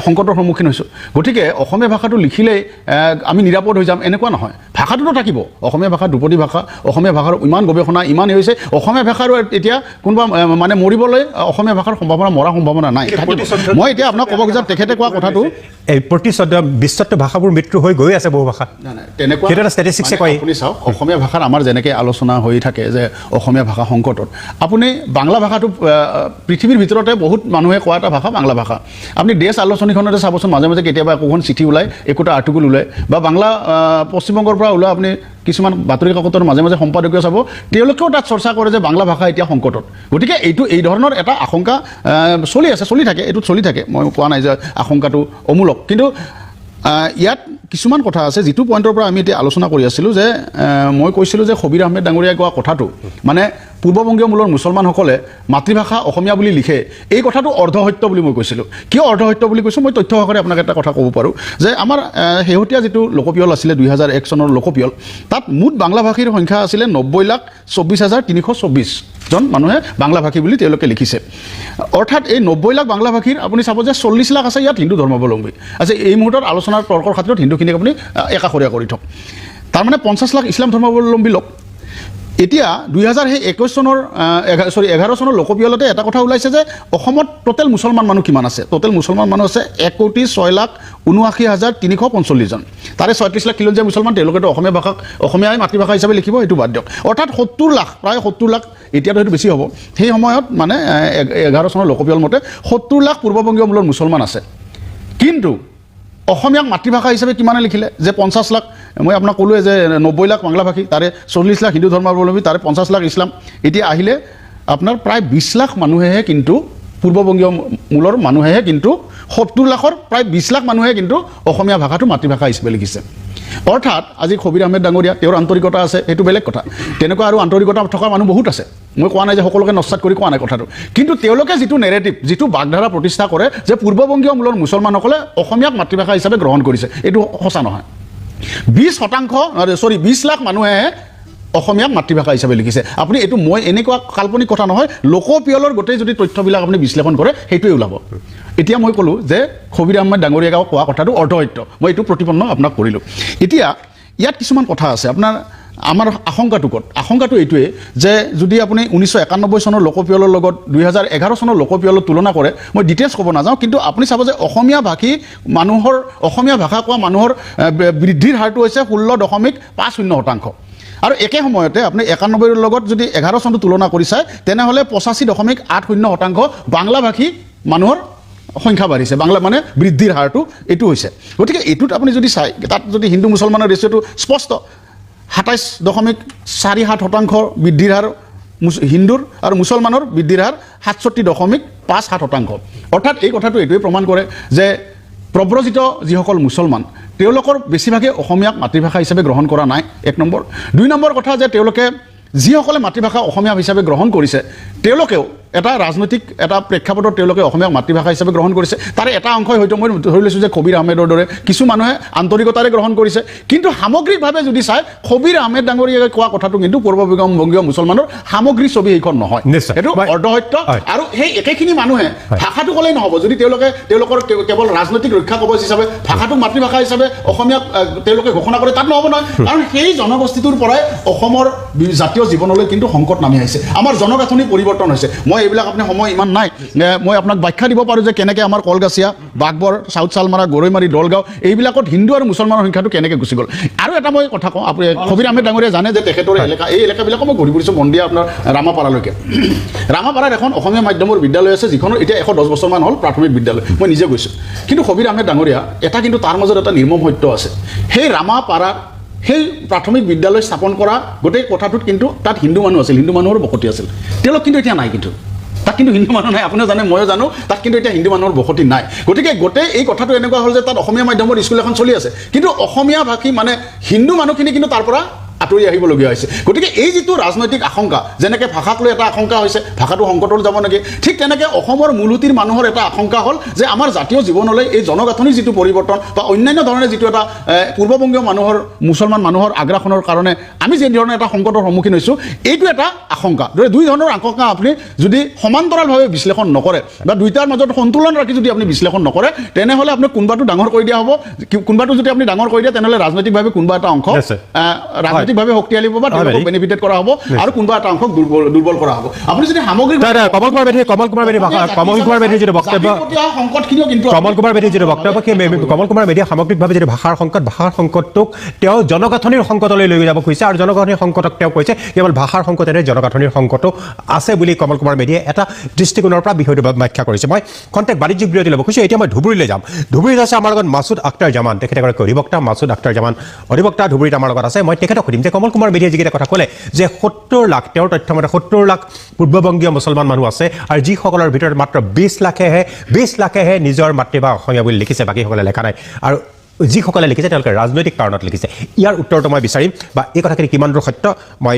সংকটৰ সন্মুখীন হৈছোঁ। গতিকে অসমীয়া ভাষাটো লিখিলেই আমি নিৰাপদ হৈ যাম এনেকুৱা নহয়, ভাষাটোতো থাকিব। অসমীয়া ভাষা ধ্ৰুপদী ভাষা, অসমীয়া ভাষাৰ ইমান গৱেষণা ইমানেই হৈছে, অসমীয়া ভাষাৰো এতিয়া কোনোবা মানে মৰিবলৈ অসমীয়া ভাষাৰ সম্ভাৱনা, মৰাৰ সম্ভাৱনা নাই। মই এতিয়া আপোনাক ক'ব খোজা তেখেতে কোৱা কথাটো এই প্ৰতিশ্ৰুত বিশ্বত ভাষাবোৰ মৃত্যু হৈ গৈ আছে বহু ভাষা, তেনেকুৱা সেইটো এটা ষ্টেটিষ্টিক্সে কয়। আপুনি চাওক, অসমীয়া ভাষাৰ আমাৰ যেনেকৈ আলোচনা হৈ থাকে যে অসমীয়া ভাষা সংকটত, আপুনি বাংলা ভাষাটো পৃথিৱীৰ ভিতৰতে বহুত মানুহে কোৱা এটা ভাষা বাংলা ভাষা। আপুনি দেশ আলোচনীখনতে চাবচোন, মাজে মাজে কেতিয়াবা একোখন চিঠি ওলায়, একোটা আৰ্টিকুল ওলায়, বা বাংলা পশ্চিমবংগৰ পৰা ওলোৱা আপুনি কিছুমান বাতৰি কাকতৰ মাজে মাজে সম্পাদকীয় চাব, তেওঁলোকেও তাত চৰ্চা কৰে যে বাংলা ভাষা এতিয়া সংকটত। গতিকে এই ধৰণৰ এটা আশংকা চলি থাকে, এইটোত চলি থাকে। মই কোৱা নাই যে আশংকাটো অমূলক, কিন্তু ইয়াত কিছুমান কথা আছে যিটো পইণ্টৰ পৰা আমি এতিয়া আলোচনা কৰি আছিলোঁ, যে মই কৈছিলোঁ যে খবিৰ আহমেদ ডাঙৰীয়াই কোৱা কথাটো, মানে পূৰ্ববংগীয় মূলৰ মুছলমানসকলে মাতৃভাষা অসমীয়া বুলি লিখে, এই কথাটো অৰ্ধসত্য বুলি মই কৈছিলোঁ। কিয় অৰ্ধসত্য বুলি কৈছোঁ, মই তথ্য সহকাৰে আপোনাক এটা কথা ক'ব পাৰোঁ যে আমাৰ শেহতীয়া যিটো লোকপিয়ল আছিলে 2001 চনৰ লোকপিয়ল, তাত মুঠ বাংলাভাষীৰ সংখ্যা আছিলে 90,24,324 জন মানুহে বাংলাভাষী বুলি তেওঁলোকে লিখিছে। অৰ্থাৎ এই 90 লাখ বাংলাভাষীৰ আপুনি চাব যে 40 লাখ আছে ইয়াত হিন্দু ধৰ্মাৱলম্বী। আচ্ছা, এই মুহূৰ্তত আলোচনাৰ তৰ্কৰ খাতিৰত হিন্দুখিনিক আপুনি একাষৰীয়া কৰি থওক, তাৰমানে 50 লাখ ইছলাম ধৰ্মাৱলম্বী লোক। এতিয়া 2021 চনৰ 11 চনৰ লোকপিয়লতে এটা কথা ওলাইছে যে অসমত টোটেল মুছলমান মানুহ কিমান আছে। টোটেল মুছলমান মানুহ আছে 1,06,79,345 জন। তাৰে 36 লাখ খিলঞ্জীয়া মুছলমান, তেওঁলোকেতো অসমীয়া ভাষাক অসমীয়াই মাতৃভাষা হিচাপে লিখিব, সেইটো বাদ দিয়ক। অৰ্থাৎ 70 লাখ, প্ৰায় 70 লাখ, এতিয়াতো সেইটো বেছি হ'ব, সেই সময়ত মানে 11 চনৰ লোকপিয়ল মতে 70 লাখ পূৰ্ববংগীয় মূলৰ মুছলমান আছে। কিন্তু অসমীয়াক মাতৃভাষা হিচাপে কিমানে লিখিলে, যে 50 লাখ, মই আপোনাক ক'লোৱে যে 90 লাখ বাংলাভাষী, তাৰে 40 লাখ হিন্দু ধৰ্মাৱলম্বী, তাৰে 50 লাখ ইছলাম। এতিয়া আহিলে আপোনাৰ প্ৰায় 20 লাখ মানুহেহে কিন্তু পূৰ্ববংগীয় মূলৰ মানুহেহে কিন্তু 70 লাখৰ প্ৰায় 20 লাখ মানুহে কিন্তু অসমীয়া ভাষাটো মাতৃভাষা হিচাপে লিখিছে। অৰ্থাৎ আজি খবিৰ আহমেদ ডাঙৰীয়া, তেওঁৰ আন্তৰিকতা আছে, সেইটো বেলেগ কথা। তেনেকুৱা আৰু আন্তৰিকতা থকা মানুহ বহুত আছে, মই কোৱা নাই যে সকলোকে নস্বাত কৰি কোৱা নাই কথাটো, কিন্তু তেওঁলোকে যিটো নেৰেটিভ, যিটো বাগধাৰা প্ৰতিষ্ঠা কৰে যে পূৰ্ববংগীয় মূলৰ মুছলমানসকলে অসমীয়াক মাতৃভাষা হিচাপে গ্ৰহণ কৰিছে, এইটো সঁচা নহয়। 20 লাখ মানুহে অসমীয়াক মাতৃভাষা হিচাপে লিখিছে। আপুনি এইটো মই এনেকুৱা কাল্পনিক কথা নহয়, লোকপিয়লৰ গোটেই যদি তথ্যবিলাক আপুনি বিশ্লেষণ কৰে সেইটোৱে ওলাব। এতিয়া মই ক'লোঁ যে খবিৰ আহমেদ ডাঙৰীয়াক কোৱা কথাটো অৰ্ধসত্য, মই এইটো প্ৰতিপন্ন আপোনাক কৰিলোঁ। এতিয়া ইয়াত কিছুমান কথা আছে, আপোনাৰ আমাৰ আশংকাটো ক'ত? আশংকাটো এইটোৱে যে যদি আপুনি 1991 চনৰ লোকপিয়লৰ লগত 2011 চনৰ লোকপিয়লৰ তুলনা কৰে, মই ডিটেইলছ ক'ব নাযাওঁ, কিন্তু আপুনি চাব যে অসমীয়া ভাষী মানুহৰ, অসমীয়া ভাষা কোৱা মানুহৰ বৃদ্ধিৰ হাৰটো হৈছে 16.50%। আৰু একে সময়তে আপুনি 91 লগত যদি 11 চনটো তুলনা কৰি চায়, তেনেহ'লে 85.80% বাংলাভাষী মানুহৰ সংখ্যা বাঢ়িছে, বাংলা মানে বৃদ্ধিৰ হাৰটো এইটো হৈছে। গতিকে এইটোত আপুনি যদি চায়, তাত যদি হিন্দু মুছলমানৰ ৰেচিঅ'টো স্পষ্ট, 27.47% বৃদ্ধিৰ হাৰ হিন্দুৰ, আৰু মুছলমানৰ বৃদ্ধিৰ হাৰ 67.57%। অৰ্থাৎ এই কথাটো এইটোৱে প্ৰমাণ কৰে যে প্ৰব্ৰজিত যিসকল মুছলমান, তেওঁলোকৰ বেছিভাগে অসমীয়াক মাতৃভাষা হিচাপে গ্ৰহণ কৰা নাই, 1 নম্বৰ। 2 নম্বৰ কথা যে তেওঁলোকে যিসকলে মাতৃভাষা অসমীয়া হিচাপে গ্ৰহণ কৰিছে, তেওঁলোকেও এটা ৰাজনৈতিক এটা প্ৰেক্ষাপটত তেওঁলোকে অসমীয়াক মাতৃভাষা হিচাপে গ্ৰহণ কৰিছে। তাৰে এটা অংশই হয়তো মই ধৰি লৈছোঁ যে খবিৰ আহমেদৰ দৰে কিছু মানুহে আন্তৰিকতাৰে গ্ৰহণ কৰিছে, কিন্তু সামগ্ৰিকভাৱে যদি চায়, খবিৰ আহমেদ ডাঙৰীয়াই কোৱা কথাটো কিন্তু পূৰ্ববংগীয় মুছলমানৰ সামগ্ৰিক ছবি এইখন নহয়, এইটো অৰ্ধসত্য। আৰু সেই একেখিনি মানুহে ভাষাটো ক'লেই নহ'ব, যদি তেওঁলোকৰ কেৱল ৰাজনৈতিক ৰক্ষা কবচ হিচাপে ভাষাটোক মাতৃভাষা হিচাপে অসমীয়াক তেওঁলোকে ঘোষণা কৰে, তাত নহ'ব নহয়। কাৰণ সেই জনগোষ্ঠীটোৰ পৰাই অসমৰ জাতীয় জীৱনলৈ কিন্তু সংকট নামি আহিছে, আমাৰ জনগাঁথনি পৰিৱৰ্তন হৈছে। মই এইবিলাক আপুনি সময় ইমান নাই, মই আপোনাক ব্যাখ্যা দিব পাৰোঁ যে কেনেকৈ আমাৰ কলগাছিয়া, বাঘবৰ, চাউথ চালমাৰা, গৰৈমাৰী, দলগাঁও এইবিলাকত হিন্দু আৰু মুছলমানৰ সংখ্যাটো কেনেকৈ গুচি গ'ল। আৰু এটা মই কথা কওঁ, আপুনি খবিৰ আহমেদ ডাঙৰীয়াই জানে যে তেখেতৰ এলেকা, এই এলেকাবিলাকো মই ঘূৰি ফুৰিছোঁ, মন্দিয়া আপোনাৰ ৰামাপাৰালৈকে। ৰামাপাৰাত এখন অসমীয়া মাধ্যমৰ বিদ্যালয় আছে, যিখনৰ এতিয়া 110 বছৰমান হ'ল প্ৰাথমিক বিদ্যালয়, মই নিজে গৈছোঁ। কিন্তু খবিৰ আহমেদ ডাঙৰীয়া এটা কিন্তু তাৰ মাজত এটা নিৰ্মম সত্য আছে, সেই ৰামাপাৰাত সেই প্ৰাথমিক বিদ্যালয় স্থাপন কৰা গোটেই কথাটোত কিন্তু তাত হিন্দু মানুহ আছিল, হিন্দু মানুহৰ বসতি আছিল। তেওঁলোক কিন্তু এতিয়া নাই, কিন্তু তাত কিন্তু হিন্দু মানুহ নাই, আপুনিও জানে ময়ো জানো, তাত কিন্তু এতিয়া হিন্দু মানুহৰ বসতি নাই। গতিকে গোটেই এই কথাটো এনেকুৱা হ'ল যে তাত অসমীয়া মাধ্যমৰ স্কুল এখন চলি আছে, কিন্তু অসমীয়া ভাষী মানে হিন্দু মানুহখিনি কিন্তু তাৰ পৰা আঁতৰি আহিবলগীয়া হৈছে গতিকে এই যিটো ৰাজনৈতিক আশংকা যেনেকৈ ভাষাক লৈ এটা আশংকা হৈছে ভাষাটো সংকটত যাব নেকি ঠিক তেনেকৈ অসমৰ মূলসুঁতিৰ মানুহৰ এটা আশংকা হ'ল যে আমাৰ জাতীয় জীৱনলৈ এই জনগাঁথনিৰ যিটো পৰিৱৰ্তন বা অন্যান্য ধৰণে যিটো এটা পূৰ্ববংগীয় মানুহৰ মুছলমান মানুহৰ আগ্ৰাসনৰ কাৰণে আমি যি ধৰণে এটা সংকটৰ সন্মুখীন হৈছোঁ এইটো এটা আশংকা দুই ধৰণৰ আশংকা আপুনি যদি সমান্তৰালভাৱে বিশ্লেষণ নকৰে বা দুইটাৰ মাজত সন্তুলন ৰাখি যদি আপুনি বিশ্লেষণ নকৰে তেনেহ'লে আপুনি কোনোবাটো ডাঙৰ কৰি দিয়া হ'ব কোনোবাটো যদি আপুনি ডাঙৰ কৰি দিয়ে তেনেহ'লে ৰাজনৈতিকভাৱে কোনোবা এটা অংশ ৰাজনৈতিকভাৱে শক্তিশালী হ'ব বা তেওঁলোকক বেনিফিটেড কৰা হ'ব আৰু কোনোবা এটা অংশক দুৰ্বল কৰা হ'ব আপুনি যদি সামগ্ৰিক কমল কুমাৰ মেধিৰ যিটো বক্তব্য সংকটখিনিও কিন্তু কমল কুমাৰ মেধিৰ যিটো বক্তব্য সেই কমল কুমাৰ মেধিয়ে সামগ্ৰিকভাৱে যিটো ভাষাৰ সংকটটোক তেওঁ জনগাঁথনিৰ সংকটলৈ লৈ যাব খুজিছে আৰু জনগাঁথনিৰ সংকটক তেওঁ কৈছে কেৱল ভাষাৰ সংকটেৰে জনগাঁথনিৰ সংকটো আছে বুলি কমল কুমাৰ মেধিয়ে এটা দৃষ্টিকোণৰ পৰা বিষয়টো ব্যাখ্যা কৰিছে মই খন্তেক বাণিজ্যিক বিৰতি ল'ব খুজিছোঁ এতিয়া মই ধুবুৰীলৈ যাম ধুবুৰীত আছে আমাৰ লগত মাছুদ আখতাৰ জামান তেখেত এগৰাকী অধিবক্তা মাছুদ আখতাৰ জামান অধিবক্তা ধুবুৰীত আমাৰ লগত আছে মই তেখেতক সুধিম যে কমল কুমাৰ মেধিয়ে যিকেইটা কথা ক'লে যে 70 লাখ তেওঁৰ তথ্যমতে 70 লাখ পূৰ্ববংগীয় মুছলমান মানুহ আছে আৰু যিসকলৰ ভিতৰত মাত্ৰ 20 লাখেহে নিজৰ মাতৃভাষা অসমীয়া বুলি লিখিছে বাকীসকলে লেখা নাই আৰু যিসকলে লিখিছে তেওঁলোকে ৰাজনৈতিক কাৰণত লিখিছে ইয়াৰ উত্তৰটো মই বিচাৰিম বা এই কথাখিনি কিমান দূৰ সত্য মই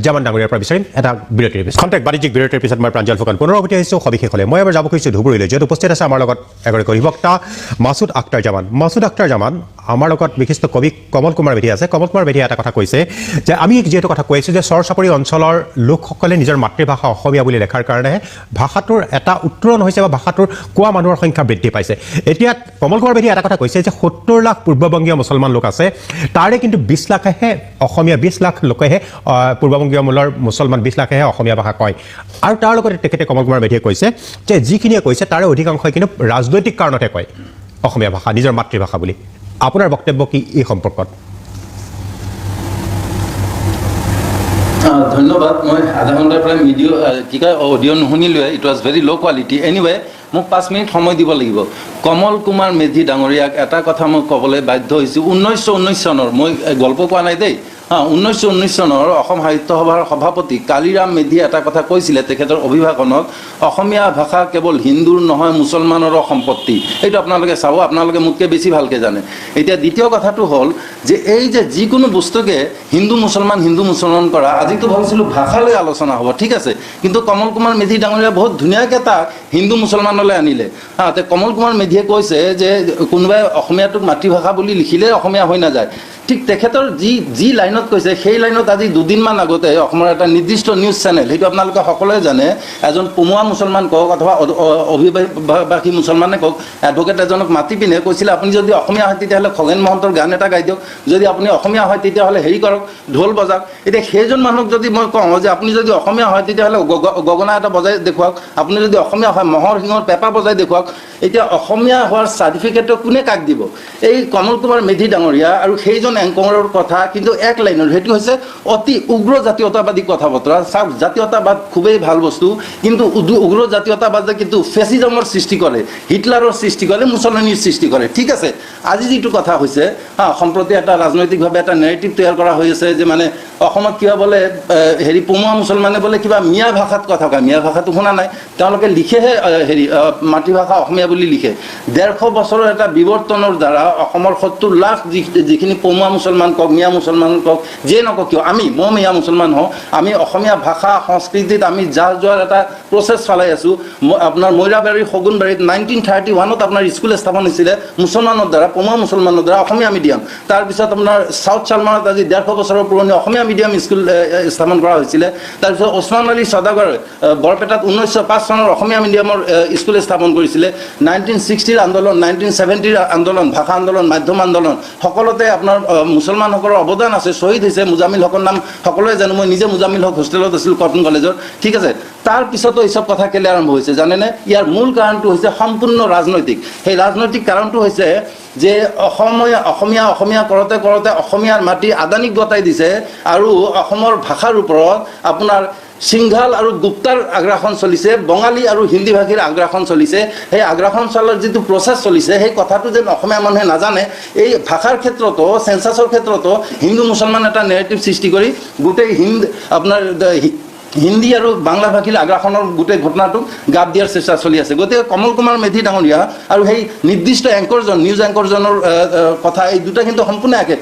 জামান ডাঙৰীয়াৰ পৰা বিচাৰিম এটা বিৰতিৰ পিছত খন্তেক বাণিজ্যিক বিৰতিৰ পিছত মই প্ৰাঞ্জল ফুকন পুনৰ উভতি আহিছোঁ সবিশেষলৈ মই এবাৰ যাব খুজিছোঁ ধুবুৰীলৈ য'ত উপস্থিত আছে আমাৰ লগত এগৰাকী অধিবক্তা মাছুদ আখতাৰ জামান আমাৰ লগত বিশিষ্ট কবি কমল কুমাৰ মেধি আছে কমল কুমাৰ মেধিয়ে এটা কথা কৈছে যে আমি যিহেতু কথা কৈছোঁ যে চৰ চাপৰি অঞ্চলৰ লোকসকলে নিজৰ মাতৃভাষা অসমীয়া বুলি লেখাৰ কাৰণেহে ভাষাটোৰ এটা উত্তৰণ হৈছে বা ভাষাটোৰ কোৱা মানুহৰ সংখ্যা বৃদ্ধি পাইছে এতিয়া কমল কুমাৰ মেধিয়ে এটা কথা কৈছে যে 70 লাখ পূৰ্ববংগীয় মুছলমান লোক আছে তাৰে কিন্তু 20 লাখেহে অসমীয়া 20 লাখ লোকেহে পূৰ্ববংগীয় মূলৰ মুছলমান 20 লাখেহে অসমীয়া ভাষা কয় আৰু তাৰ লগতে তেখেতে কমল কুমাৰ মেধিয়ে কৈছে যে যিখিনিয়ে কৈছে তাৰে অধিকাংশই কিন্তু ৰাজনৈতিক কাৰণতে কয় অসমীয়া ভাষা নিজৰ মাতৃভাষা বুলি আপোনাৰ বক্তব্য কি এই সম্পৰ্কত ধন্যবাদ মই আধা ঘণ্টাৰ পৰা অডিঅ' নুশুনিলোৱে ইট ৱাজ ভেৰি ল' কোৱালিটি এনিৱে মোক 5 মিনিট সময় দিব লাগিব কমল কুমাৰ মেধি ডাঙৰীয়াক এটা কথা মই ক'বলৈ বাধ্য হৈছোঁ 1919 চনৰ মই গল্প কোৱা নাই দেই 1919 চনৰ অসম সাহিত্য সভাৰ সভাপতি কালিৰাম মেধিয়ে এটা কথা কৈছিলে তেখেতৰ অভিভাষণত অসমীয়া ভাষা কেৱল হিন্দুৰ নহয় মুছলমানৰো সম্পত্তি এইটো আপোনালোকে চাব আপোনালোকে মোতকৈ বেছি ভালকৈ জানে এতিয়া দ্বিতীয় কথাটো হ'ল যে এই যে যিকোনো বস্তুকে হিন্দু মুছলমান কৰা আজিতো ভাবিছিলোঁ ভাষালৈ আলোচনা হ'ব ঠিক আছে কিন্তু কমল কুমাৰ মেধি ডাঙৰীয়া বহুত ধুনীয়াকৈ তাক হিন্দু মুছলমানলৈ আনিলে তে কমল কুমাৰ মেধিয়ে কৈছে যে কোনোবাই অসমীয়াটোক মাতৃভাষা বুলি লিখিলে অসমীয়া হৈ নাযায় ঠিক তেখেতৰ যি লাইনত কৈছে সেই লাইনত আজি দুদিনমান আগতে অসমৰ এটা নিৰ্দিষ্ট নিউজ চেনেল সেইটো আপোনালোকে সকলোৱে জানে এজন পমুৱা মুছলমান কওক অথবা অভিবাসী মুছলমানে কওক এডভকেট এজনক মাতি পিনে কৈছিলে আপুনি যদি অসমীয়া হয় তেতিয়াহ'লে খগেন মহন্তৰ গান এটা গাই দিয়ক যদি আপুনি অসমীয়া হয় তেতিয়াহ'লে হেৰি কৰক ঢোল বজাওক এতিয়া সেইজন মানুহক যদি মই কওঁ যে আপুনি যদি অসমীয়া হয় তেতিয়াহ'লে গগনা এটা বজাই দেখুৱাওক আপুনি যদি অসমীয়া হয় মহৰ শিঙৰ পেঁপা বজাই দেখুৱাওক এতিয়া অসমীয়া হোৱাৰ চাৰ্টিফিকেটটো কোনে কাক দিব এই কমল কুমাৰ মেধি ডাঙৰীয়া আৰু সেইজন এংকৰৰ কথা কিন্তু এক লাইনৰ সেইটো হৈছে অতি উগ্ৰ জাতীয়তাবাদী কথা বতৰা চাওক জাতীয়তাবাদ খুবেই ভাল বস্তু কিন্তু উগ্ৰ জাতীয়তাবাদে কিন্তু ফেচিজমৰ সৃষ্টি কৰে হিটলাৰৰ সৃষ্টি কৰে মুছলমানীৰ সৃষ্টি কৰে ঠিক আছে আজি যিটো কথা হৈছে সম্প্ৰতি এটা ৰাজনৈতিকভাৱে এটা নেৰেটিভ তৈয়াৰ কৰা হৈ আছে যে মানে অসমত কিবা বোলে হেৰি পমুৱা মুছলমানে বোলে কিবা মিয়া ভাষাত কথা কয় মিয়া ভাষাটো শুনা নাই তেওঁলোকে লিখেহে হেৰি মাতৃভাষা অসমীয়া বুলি লিখে 150 বছৰৰ এটা বিৱৰ্তনৰ দ্বাৰা অসমৰ 70 লাখ যিখিনি পমুৱা মুছলমান কওক মিয়া মুছলমান কওক যিয়ে নকওক কিয় মই মিয়া মুছলমান হওঁ আমি অসমীয়া ভাষা সংস্কৃতিত আমি যোৱাৰ এটা প্ৰচেছ চলাই আছোঁ আপোনাৰ মৈৰাবাৰী শগুনবাৰীত 1931ত আপোনাৰ স্কুল স্থাপন হৈছিলে মুছলমানৰ দ্বাৰা পমুৱা মুছলমানৰ দ্বাৰা অসমীয়া মিডিয়াম তাৰপিছত আপোনাৰ চাউথ চালমানত আজি 150 বছৰৰ পুৰণি অসমীয়া মিডিয়াম স্কুল স্থাপন কৰা হৈছিলে তাৰপিছত ওচমান আলী সদাগৰ বৰপেটাত 1905 চনৰ অসমীয়া মিডিয়ামৰ স্কুল স্থাপন কৰিছিলে 1960ৰ আন্দোলন 1970ৰ আন্দোলন ভাষা আন্দোলন মাধ্যম আন্দোলন সকলোতে আপোনাৰ মুছলমানসকলৰ অৱদান আছে শ্বহীদ হৈছে মুজামিল হকৰ নাম সকলোৱে জানো মই নিজে মুজামিল হক হোষ্টেলত আছিলোঁ কটন কলেজৰ ঠিক আছে তাৰপিছতো এইসব কথা কেলে আৰম্ভ হৈছে জানেনে ইয়াৰ মূল কাৰণটো হৈছে সম্পূৰ্ণ ৰাজনৈতিক সেই ৰাজনৈতিক কাৰণটো হৈছে যে অসমীয়া কৰোঁতে অসমীয়াৰ মাটি আদানীক গতাই দিছে আৰু অসমৰ ভাষাৰ ওপৰত আপোনাৰ সিংঘাল আৰু গুপ্তাৰ আগ্ৰাসন চলিছে বঙালী আৰু হিন্দী ভাষীৰ আগ্ৰাসন চলিছে সেই আগ্ৰাসন চলাৰ যিটো প্ৰচেছ চলিছে সেই কথাটো যেন অসমীয়া মানুহে নাজানে এই ভাষাৰ ক্ষেত্ৰতো চেঞ্চাছৰ ক্ষেত্ৰতো হিন্দু মুছলমান এটা নেৰেটিভ সৃষ্টি কৰি গোটেই আপোনাৰ হিন্দী আৰু বাংলা ভাষীৰ আগ্ৰাসনৰ গোটেই ঘটনাটোক গাপ দিয়াৰ চেষ্টা চলি আছে গতিকে কমল কুমাৰ মেধি ডাঙৰীয়া আৰু সেই নিৰ্দিষ্ট এংকৰজন নিউজ এংকৰজনৰ কথা এই দুটা কিন্তু সম্পূৰ্ণ একে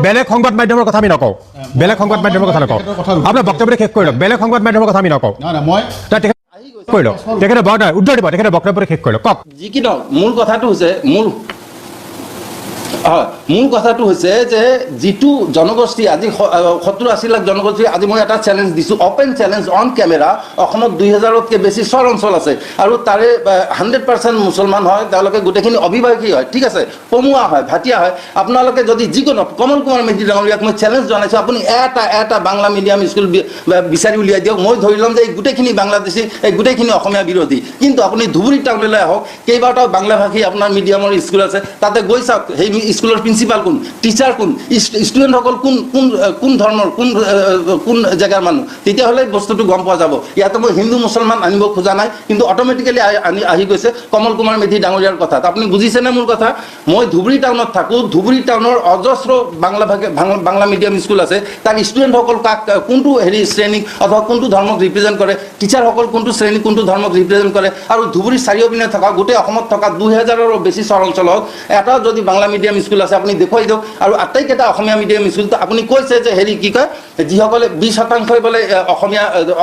বেলেগ সংবাদ মাধ্যমৰ কথা আমি নকওঁ বেলেগ সংবাদ মাধ্যমৰ কথা নকওঁ আপোনাৰ বক্তব্যটো শেষ কৰি লওক বেলেগ সংবাদ মাধ্যমৰ কথা আমি নকওঁ মই কৰি লওক তেখেতে উত্তৰ দিব তেখেতে বক্তব্যটো শেষ কৰি লওক কওক যি কি নহওক মূল কথাটো হৈছে মূল কথাটো হৈছে যে যিটো জনগোষ্ঠী আজি ৭০-৮০ লাখ জনগোষ্ঠী আজি মই এটা চেলেঞ্জ দিছোঁ অপেন চেলেঞ্জ অন কেমেৰা অসমত ২০০০তকৈ বেছি চৰ অঞ্চল আছে আৰু তাৰে 100% মুছলমান হয় তেওঁলোকে গোটেইখিনি অভিভাৱকী হয় ঠিক আছে পমুৱা হয় ভাটিয়া হয় আপোনালোকে যদি যিকোনো কমল কুমাৰ মেধি ডাঙৰীয়াক মই চেলেঞ্জ জনাইছোঁ আপুনি এটা বাংলা মিডিয়াম স্কুল বিচাৰি উলিয়াই দিয়ক মই ধৰি ল'ম যে এই গোটেইখিনি বাংলাদেশী এই গোটেইখিনি অসমীয়া বিৰোধী কিন্তু আপুনি ধুবুৰী টাউনলৈ আহক কেইবাটাও বাংলা ভাষী আপোনাৰ মিডিয়ামৰ স্কুল আছে তাতে গৈ চাওক সেই স্কুলৰ প্ৰিন্সিপাল কোন টিচাৰ কোন ষ্টুডেণ্টসকল কোন ধৰ্মৰ কোন জেগাৰ মানুহ তেতিয়াহ'লে বস্তুটো গম পোৱা যাব ইয়াতে মই হিন্দু মুছলমান আনিব খোজা নাই কিন্তু অট'মেটিকেলি আহি গৈছে কমল কুমাৰ মেধি ডাঙৰীয়াৰ কথাত আপুনি বুজিছেনে মোৰ কথা মই ধুবুৰী টাউনত থাকোঁ ধুবুৰী টাউনৰ অজস্ৰ বাংলা মিডিয়াম স্কুল আছে তাৰ ষ্টুডেণ্টসকল কোনটো শ্ৰেণীক অথবা কোনটো ধৰ্মক ৰিপ্ৰেজেণ্ট কৰে টিচাৰসকল কোনটো শ্ৰেণী কোনটো ধৰ্মক ৰিপ্ৰেজেণ্ট কৰে আৰু ধুবুৰীৰ চাৰিওপিনে থকা গোটেই অসমত থকা ২০০০ৰো বেছি চৰ অঞ্চলত এটা যদি বাংলা মিডিয়াম স্কুল আছে আপুনি দেখুৱাই দিয়ক আৰু আটাইকেইটা অসমীয়া মিডিয়াম স্কুল আপুনি কৈছে যে কি কয় যিসকলে ২০% বোলে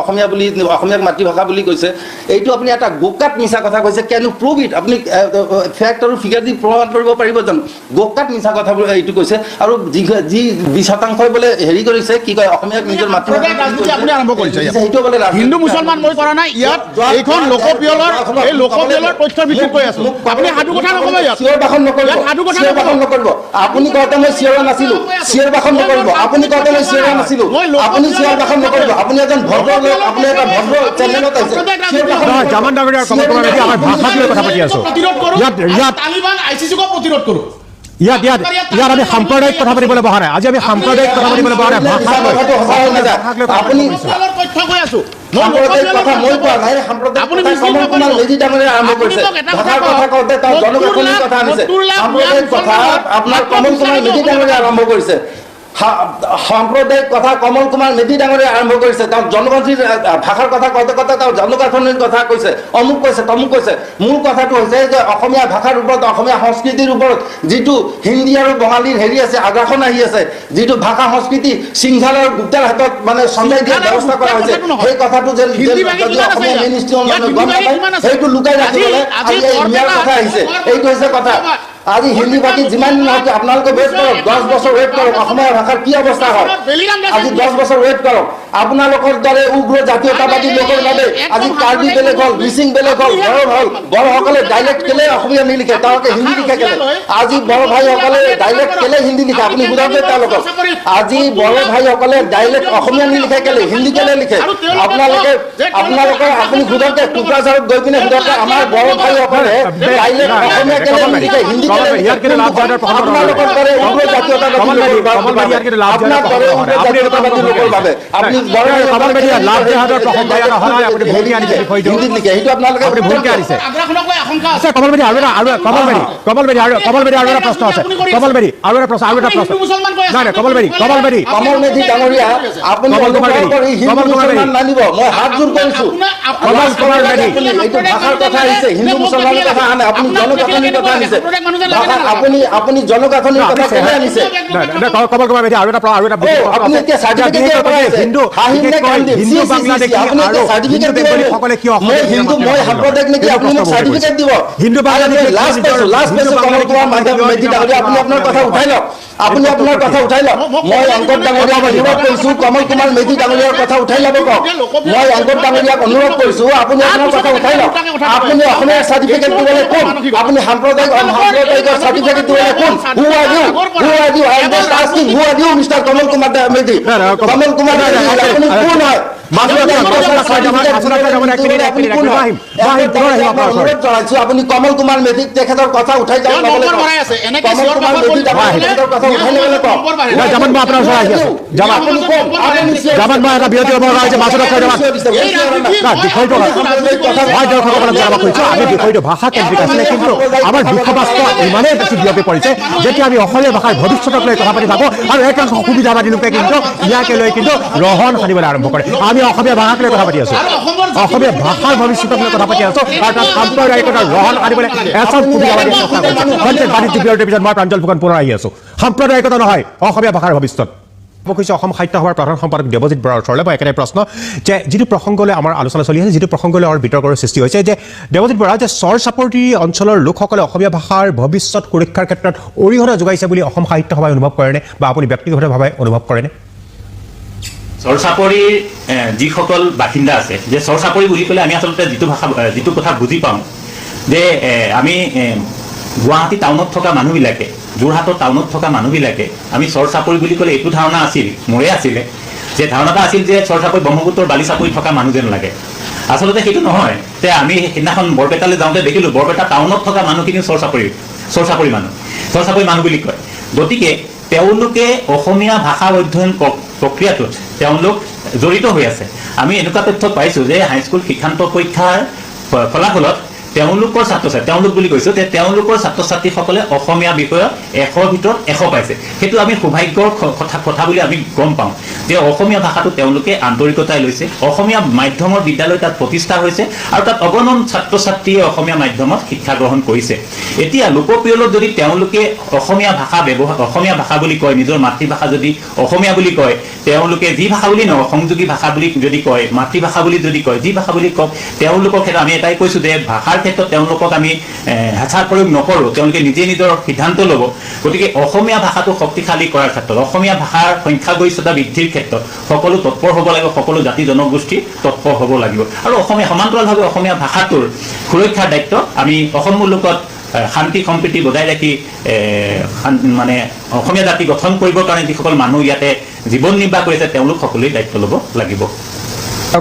অসমীয়া বুলি অসমীয়াক মাতৃভাষা বুলি কৈছে এইটো আপুনি এটা গোকাত মিছা কথা কৈছে কেন ইউ প্ৰুভ ইট আপুনি ফেক্ট আৰু ফিগাৰ দি প্ৰমাণ কৰিব পাৰিব জানো গোকাত মিছা কথা এইটো কৈছে আৰু যি ২০% বোলে কৰিছে কি কয় অসমীয়াক নিজৰ মাতৃভাষা আপুনি আৰম্ভ কৰিছে সেইটো বোলে হিন্দু মুছলমান মই কৰা নাই ইয়াত এইখন লোকপিয়লৰ তথ্য ভিত্তিত কৈ আছো আপুনি সাধু কথা নকব ইয়াত চিঞৰ বাখন নকৰিব আপুনি কওঁতে মই চিঞৰা নাছিলোঁ চিঞৰ বাখন নকৰিব আপুনি কওঁতে মই চিঞৰা নাছিলোঁ আপুনি চিঞৰ বাখন নকৰিব আপুনি এজন ভদ্ৰ লোক আপুনি এটা ভদ্ৰ চেনেলত আহিছে জামান ডাঙৰীয়া কমল কুমাৰ মেধি আমাৰ ভাষাক লৈ কথা পাতি আছো তালিবান আইচিচিক প্ৰতিৰোধ কৰোঁ ইয়াত আমি সাম্প্ৰদায়িক কথা পাতিবলৈ বহা নাই আজি আমি সাম্প্ৰদায়িক কথা পাতিবলৈ বহা নাই আপুনি তথ্য কৈ আছো সাম্প্ৰদায়িক কথা মই কোৱা নাই সাম্প্ৰদায়িক কমল কুমাৰ মেধি ডাঙৰীয়াই আৰম্ভ কৰিছে ভাষাৰ কথা কওঁতে তেওঁ জনগাঁথনিৰ কথা আনিছে সাম্প্ৰদায়িক কথা আপোনাৰ কমল কুমাৰ মেধি ডাঙৰীয়াই আৰম্ভ কৰিছে সাম্প্ৰদায়িক কথা কমল কুমাৰ মেধি ডাঙৰীয়াই আৰম্ভ কৰিছে তেওঁ জনগোষ্ঠীৰ ভাষাৰ কথা কওঁতে তেওঁ জনগাঁথনিৰ কথা কৈছে অমুক কৈছে তমুক কৈছে মূল কথাটো হৈছে যে অসমীয়া ভাষাৰ ওপৰত অসমীয়া সংস্কৃতিৰ ওপৰত যিটো হিন্দী আৰু বঙালীৰ আছে আগ্ৰাসন আহি আছে যিটো ভাষা সংস্কৃতি সিংহাল আৰু গুপ্তাৰ হাতত মানে চন্দাই দিয়াৰ ব্যৱস্থা কৰা হৈছে সেই কথাটো যে অসমীয়া মেইন ষ্ট্ৰীমৰ মানুহ গম নাপায় সেইটো লুকাই ৰাখিবলৈ আজি ইয়াৰ কথা আহিছে এইটো হৈছে কথা আজি হিন্দী ভাষী যিমান নহওক আপোনালোকে ৱেইট কৰক 10 বছৰ ৱেইট কৰক অসমীয়া ভাষাৰ কি অৱস্থা হয় আজি 10 বছৰ ৱেইট কৰক আপোনালোকৰ দৰে উগ্ৰ জাতীয়তাবাদী লোকৰ বাবে আজি কাৰ্বি বেলেগ হ'ল মিচিং বেলেগ হ'ল বড়োসকলে ডাইলেক্ট কেলে অসমীয়া নিলিখে তেওঁলোকে হিন্দী লিখে কেলে আজি বড়ো ভাইসকলে ডাইলেক্ট কেলে হিন্দী লিখে আপুনি সোধক তেওঁলোকক আজি বড়ো ভাইসকলে ডাইলেক্ট অসমীয়া নিলিখে কেলে হিন্দী কেলে লিখে আপোনালোকে আপুনি সোধক কোকৰাঝাৰত গৈ পিনে সোধক আমাৰ বড়ো ভাইসকলে ডাইলেক্ট অসমীয়া কেলে নিলিখে হিন্দী আপোনালোকৰ দৰে উগ্ৰ জাতীয়তাবাদী লোকৰ বাবে আপুনি হিন্দীত লিখে সেইটো আপোনালোকে কমল মেধি আৰু এটা প্ৰশ্ন আছে কমল মেধি আৰু এটা প্ৰশ্ন নাই কমল মেধি ডাঙৰীয়া আপুনি হিন্দু মুছলমান মানিব মই হাত জোৰ কৰিছোঁ কমল কুমাৰ মেধি এইটো ভাষাৰ কথা আহিছে হিন্দু মুছলমানৰ কথা আনে আপুনি জনগাঁথনিৰ কথা আনিছে আপুনি জনগাঁথনিৰ কথা কেনে আনিছে কমল কুমাৰ মেধি আৰু এটা আপুনি এতিয়া চাৰ্টিফিকেট দিব পাৰিছে হিন্দু বাংলাদেশী আৰু হিন্দু বেংগলীসকলে কিয় মই সাম্প্ৰদায়িক নেকি আপুনি মোক চাৰ্টিফিকেট দিব হিন্দু বাংলাদেশী লাষ্ট পাইছো কমল কুমাৰ মেধি ডাঙৰীয়া আপুনি আপোনাৰ কথা উঠাই লওক মই অংকত ডাঙৰীয়াক অনুৰোধ কৰিছোঁ কমল কুমাৰ মেধি ডাঙৰীয়াৰ কথা উঠাই ল'ব কওক মই অংকত ডাঙৰীয়াক অনুৰোধ কৰিছোঁ আপুনি আপোনাৰ কথা উঠাই লওক আপুনি অসমীয়া চাৰ্টিফিকেট দিবলৈ কোন আপুনি সাম্প্ৰদায়িকৰ চাৰ্টিফিকেট দিবলৈ কোন who are you I am just asking who are you mister Kamal Kumar Medhi আপুনি কোন হয় আপুনি কমল কুমাৰ মেধিক তেখেতৰ কথা উঠাই যাব ভাষা কেন্দ্ৰিক আছিলে কিন্তু আমাৰ দুখবাস্ত ইমানেই বেছি বিয়পি পৰিছে যেতিয়া আমি অসমীয়া ভাষাৰ ভৱিষ্যতক লৈ কথা পাতি থাকোঁ আৰু একাংশ সুবিধাবাদী লোকে কিন্তু ইয়াকে লৈ কিন্তু ৰহণ সানিবলৈ আৰম্ভ কৰে আমি অসমীয়া ভাষাক লৈ কথা পাতি আছোঁ অসমীয়া ভাষাৰ ভৱিষ্যতক লৈ কথা পাতি আছোঁ আৰু তাত সাম্প্ৰদায়িকতাৰ ৰহণ আনিবলৈ এজন সুবিধাবাদী চেষ্টা কৰিছে বাণিজ্যিক বিৰতিৰ পিছত মই প্ৰাঞ্জল ফুকন পুনৰ আহি আছোঁ সাম্প্ৰদায়িকতা নহয় অসমীয়া ভাষাৰ ভৱিষ্যত কৈছোঁ অসম সাহিত্য সভাৰ প্ৰধান সম্পাদক দেৱজিৎ বৰাৰ ওচৰলৈ মই একেটাই প্ৰশ্ন যে যিটো প্ৰসংগলৈ আমাৰ আলোচনা চলি আছে যিটো প্ৰসংগলৈ আমাৰ বিতৰ্কৰ সৃষ্টি হৈছে যে দেৱজিৎ বৰা যে চৰ চাপৰি অঞ্চলৰ লোকসকলে অসমীয়া ভাষাৰ ভৱিষ্যত সুৰক্ষাৰ ক্ষেত্ৰত অৰিহণা যোগাইছে বুলি অসম সাহিত্য সভাই অনুভৱ কৰেনে বা আপুনি ব্যক্তিগতভাৱে অনুভৱ কৰেনে চৰ চাপৰিৰ যিসকল বাসিন্দা আছে যে চৰ চাপৰি বুলি ক'লে আমি আচলতে যিটো কথা বুজি পাওঁ যে আমি গুৱাহাটী টাউনত থকা মানুহবিলাকে যোৰহাটৰ টাউনত থকা মানুহবিলাকে আমি চৰ চাপৰি বুলি ক'লে এইটো ধাৰণা আছিল মোৰে আছিলে যে ধাৰণাটা আছিল যে চৰ চাপৰি ব্ৰহ্মপুত্ৰৰ বালি চাপৰি থকা মানুহ যেন লাগে আচলতে সেইটো নহয় যে আমি সেইদিনাখন বৰপেটালৈ যাওঁতে দেখিলোঁ বৰপেটা টাউনত থকা মানুহখিনি চৰ চাপৰি মানুহ বুলি কয় গতিকে তেওঁলোকে অসমীয়া ভাষা অধ্যয়ন প্ৰক্ৰিয়াটোত তেওঁলোক জড়িত হৈ আছে আমি এনেকুৱা তথ্য পাইছোঁ যে হাইস্কুল শিক্ষান্ত পৰীক্ষাৰ ফলাফলত তেওঁলোকৰ তেওঁলোক বুলি কৈছোঁ যে তেওঁলোকৰ ছাত্ৰ ছাত্ৰীসকলে অসমীয়া বিষয়ত 100ৰ ভিতৰত 100 পাইছে সেইটো আমি সৌভাগ্যৰ কথা বুলি আমি গম পাওঁ যে অসমীয়া ভাষাটো তেওঁলোকে আন্তৰিকতাই লৈছে অসমীয়া মাধ্যমৰ বিদ্যালয় তাত প্ৰতিষ্ঠা হৈছে আৰু তাত অগণন ছাত্ৰ ছাত্ৰীয়ে অসমীয়া মাধ্যমত শিক্ষা গ্ৰহণ কৰিছে এতিয়া লোকপ্ৰিয়লত যদি তেওঁলোকে অসমীয়া ভাষা বুলি কয় নিজৰ মাতৃভাষা যদি অসমীয়া বুলি কয় তেওঁলোকে যি ভাষা বুলি নহয় সংযোগী ভাষা বুলি যদি কয় মাতৃভাষা বুলি যদি কয় যি ভাষা বুলি কওক তেওঁলোকৰ ক্ষেত্ৰত আমি এটাই কৈছোঁ যে ভাষাৰ ক্ষেত্ৰত তেওঁলোকক আমি হেঁচা প্ৰয়োগ নকৰোঁ তেওঁলোকে নিজে নিজৰ সিদ্ধান্ত ল'ব গতিকে অসমীয়া ভাষাটো শক্তিশালী কৰাৰ ক্ষেত্ৰত অসমীয়া ভাষাৰ সংখ্যাগৰিষ্ঠতা বৃদ্ধিৰ ক্ষেত্ৰত সকলো তৎপৰ হ'ব লাগিব সকলো জাতি জনগোষ্ঠী তৎপৰ হ'ব লাগিব আৰু অসমীয়া সমান্তৰালভাৱে অসমীয়া ভাষাটোৰ সুৰক্ষাৰ দায়িত্ব আমি অসম মুলুকত শান্তি সম্প্ৰীতি বজাই ৰাখি মানে অসমীয়া জাতি গঠন কৰিবৰ কাৰণে যিসকল মানুহ ইয়াতে জীৱন নিৰ্বাহ কৰিছে তেওঁলোক সকলোৱে দায়িত্ব ল'ব লাগিব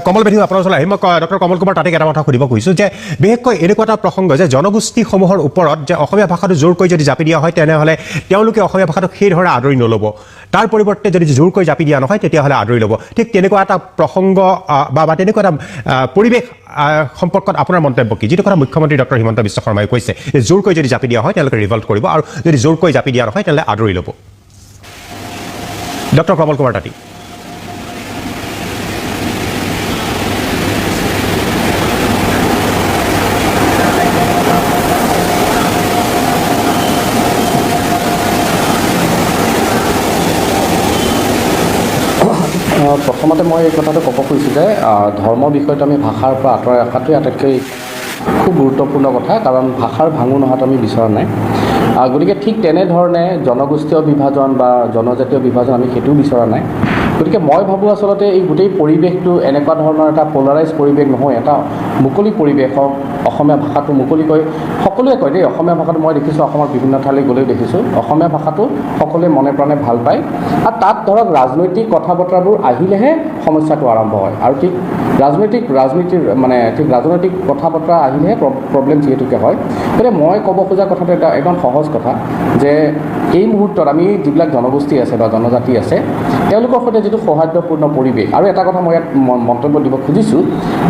কমল মেধি আপোনাৰ ওচৰলৈ আহিম মই ডক্টৰ কমল কুমাৰ তাতে এটা কথা সুধিব খুজিছোঁ যে বিশেষকৈ এনেকুৱা এটা প্ৰসংগ যে জনগোষ্ঠীসমূহৰ ওপৰত যে অসমীয়া ভাষাটো জোৰকৈ যদি জাপি দিয়া হয় তেনেহ'লে তেওঁলোকে অসমীয়া ভাষাটোক সেই ধৰণে আদৰি নল'ব তাৰ পৰিৱৰ্তে যদি জোৰকৈ জাপি দিয়া নহয় তেতিয়াহ'লে আদৰি ল'ব ঠিক তেনেকুৱা এটা প্ৰসংগ বা তেনেকুৱা এটা পৰিৱেশ সম্পৰ্কত আপোনাৰ মন্তব্য কি যিটো কথা মুখ্যমন্ত্ৰী ডক্টৰ হিমন্ত বিশ্ব শৰ্মাই কৈছে যে জোৰকৈ যদি জাপি দিয়া হয় তেওঁলোকে ৰিভল্ট কৰিব আৰু যদি জোৰকৈ জাপি দিয়া নহয় তেনেহ'লে আদৰি ল'ব ডক্টৰ কমল কুমাৰ তাঁতী প্ৰথমতে মই এই কথাটো ক'ব খুজিছোঁ যে ধৰ্ম বিষয়টো আমি ভাষাৰ পৰা আঁতৰাই ৰখাটোৱে আটাইতকৈ খুব গুৰুত্বপূৰ্ণ কথা কাৰণ ভাষাৰ ভাঙো নোহোৱাটো আমি বিচৰা নাই গতিকে ঠিক তেনেধৰণে জনগোষ্ঠীয় বিভাজন বা জনজাতীয় বিভাজন আমি সেইটোও বিচৰা নাই গতিকে মই ভাবোঁ আচলতে এই গোটেই পৰিৱেশটো এনেকুৱা ধৰণৰ এটা পলাৰাইজ পৰিৱেশ নহয় এটা মুকলি পৰিৱেশ হওক অসমীয়া ভাষাটো মুকলিকৈ সকলোৱে কয় দেই অসমীয়া ভাষাটো মই দেখিছোঁ অসমৰ বিভিন্ন ঠাইলৈ গ'লেও দেখিছোঁ অসমীয়া ভাষাটো সকলোৱে মনে প্ৰাণে ভাল পায় আৰু তাত ধৰক ৰাজনৈতিক কথা বতৰাবোৰ আহিলেহে সমস্যাটো আৰম্ভ হয় আৰু ঠিক ৰাজনৈতিক কথা বতৰা আহিলেহে প্ৰব্লেম যিহেতুকে হয় গতিকে মই ক'ব খোজা কথাটো এটা একদম সহজ কথা যে এই মুহূৰ্তত আমি যিবিলাক জনগোষ্ঠী আছে বা জনজাতি আছে তেওঁলোকৰ সৈতে যিটো সৌহাৰ্দ্যপূৰ্ণ পৰিৱেশ আৰু এটা কথা মই ইয়াত মন্তব্য দিব খুজিছোঁ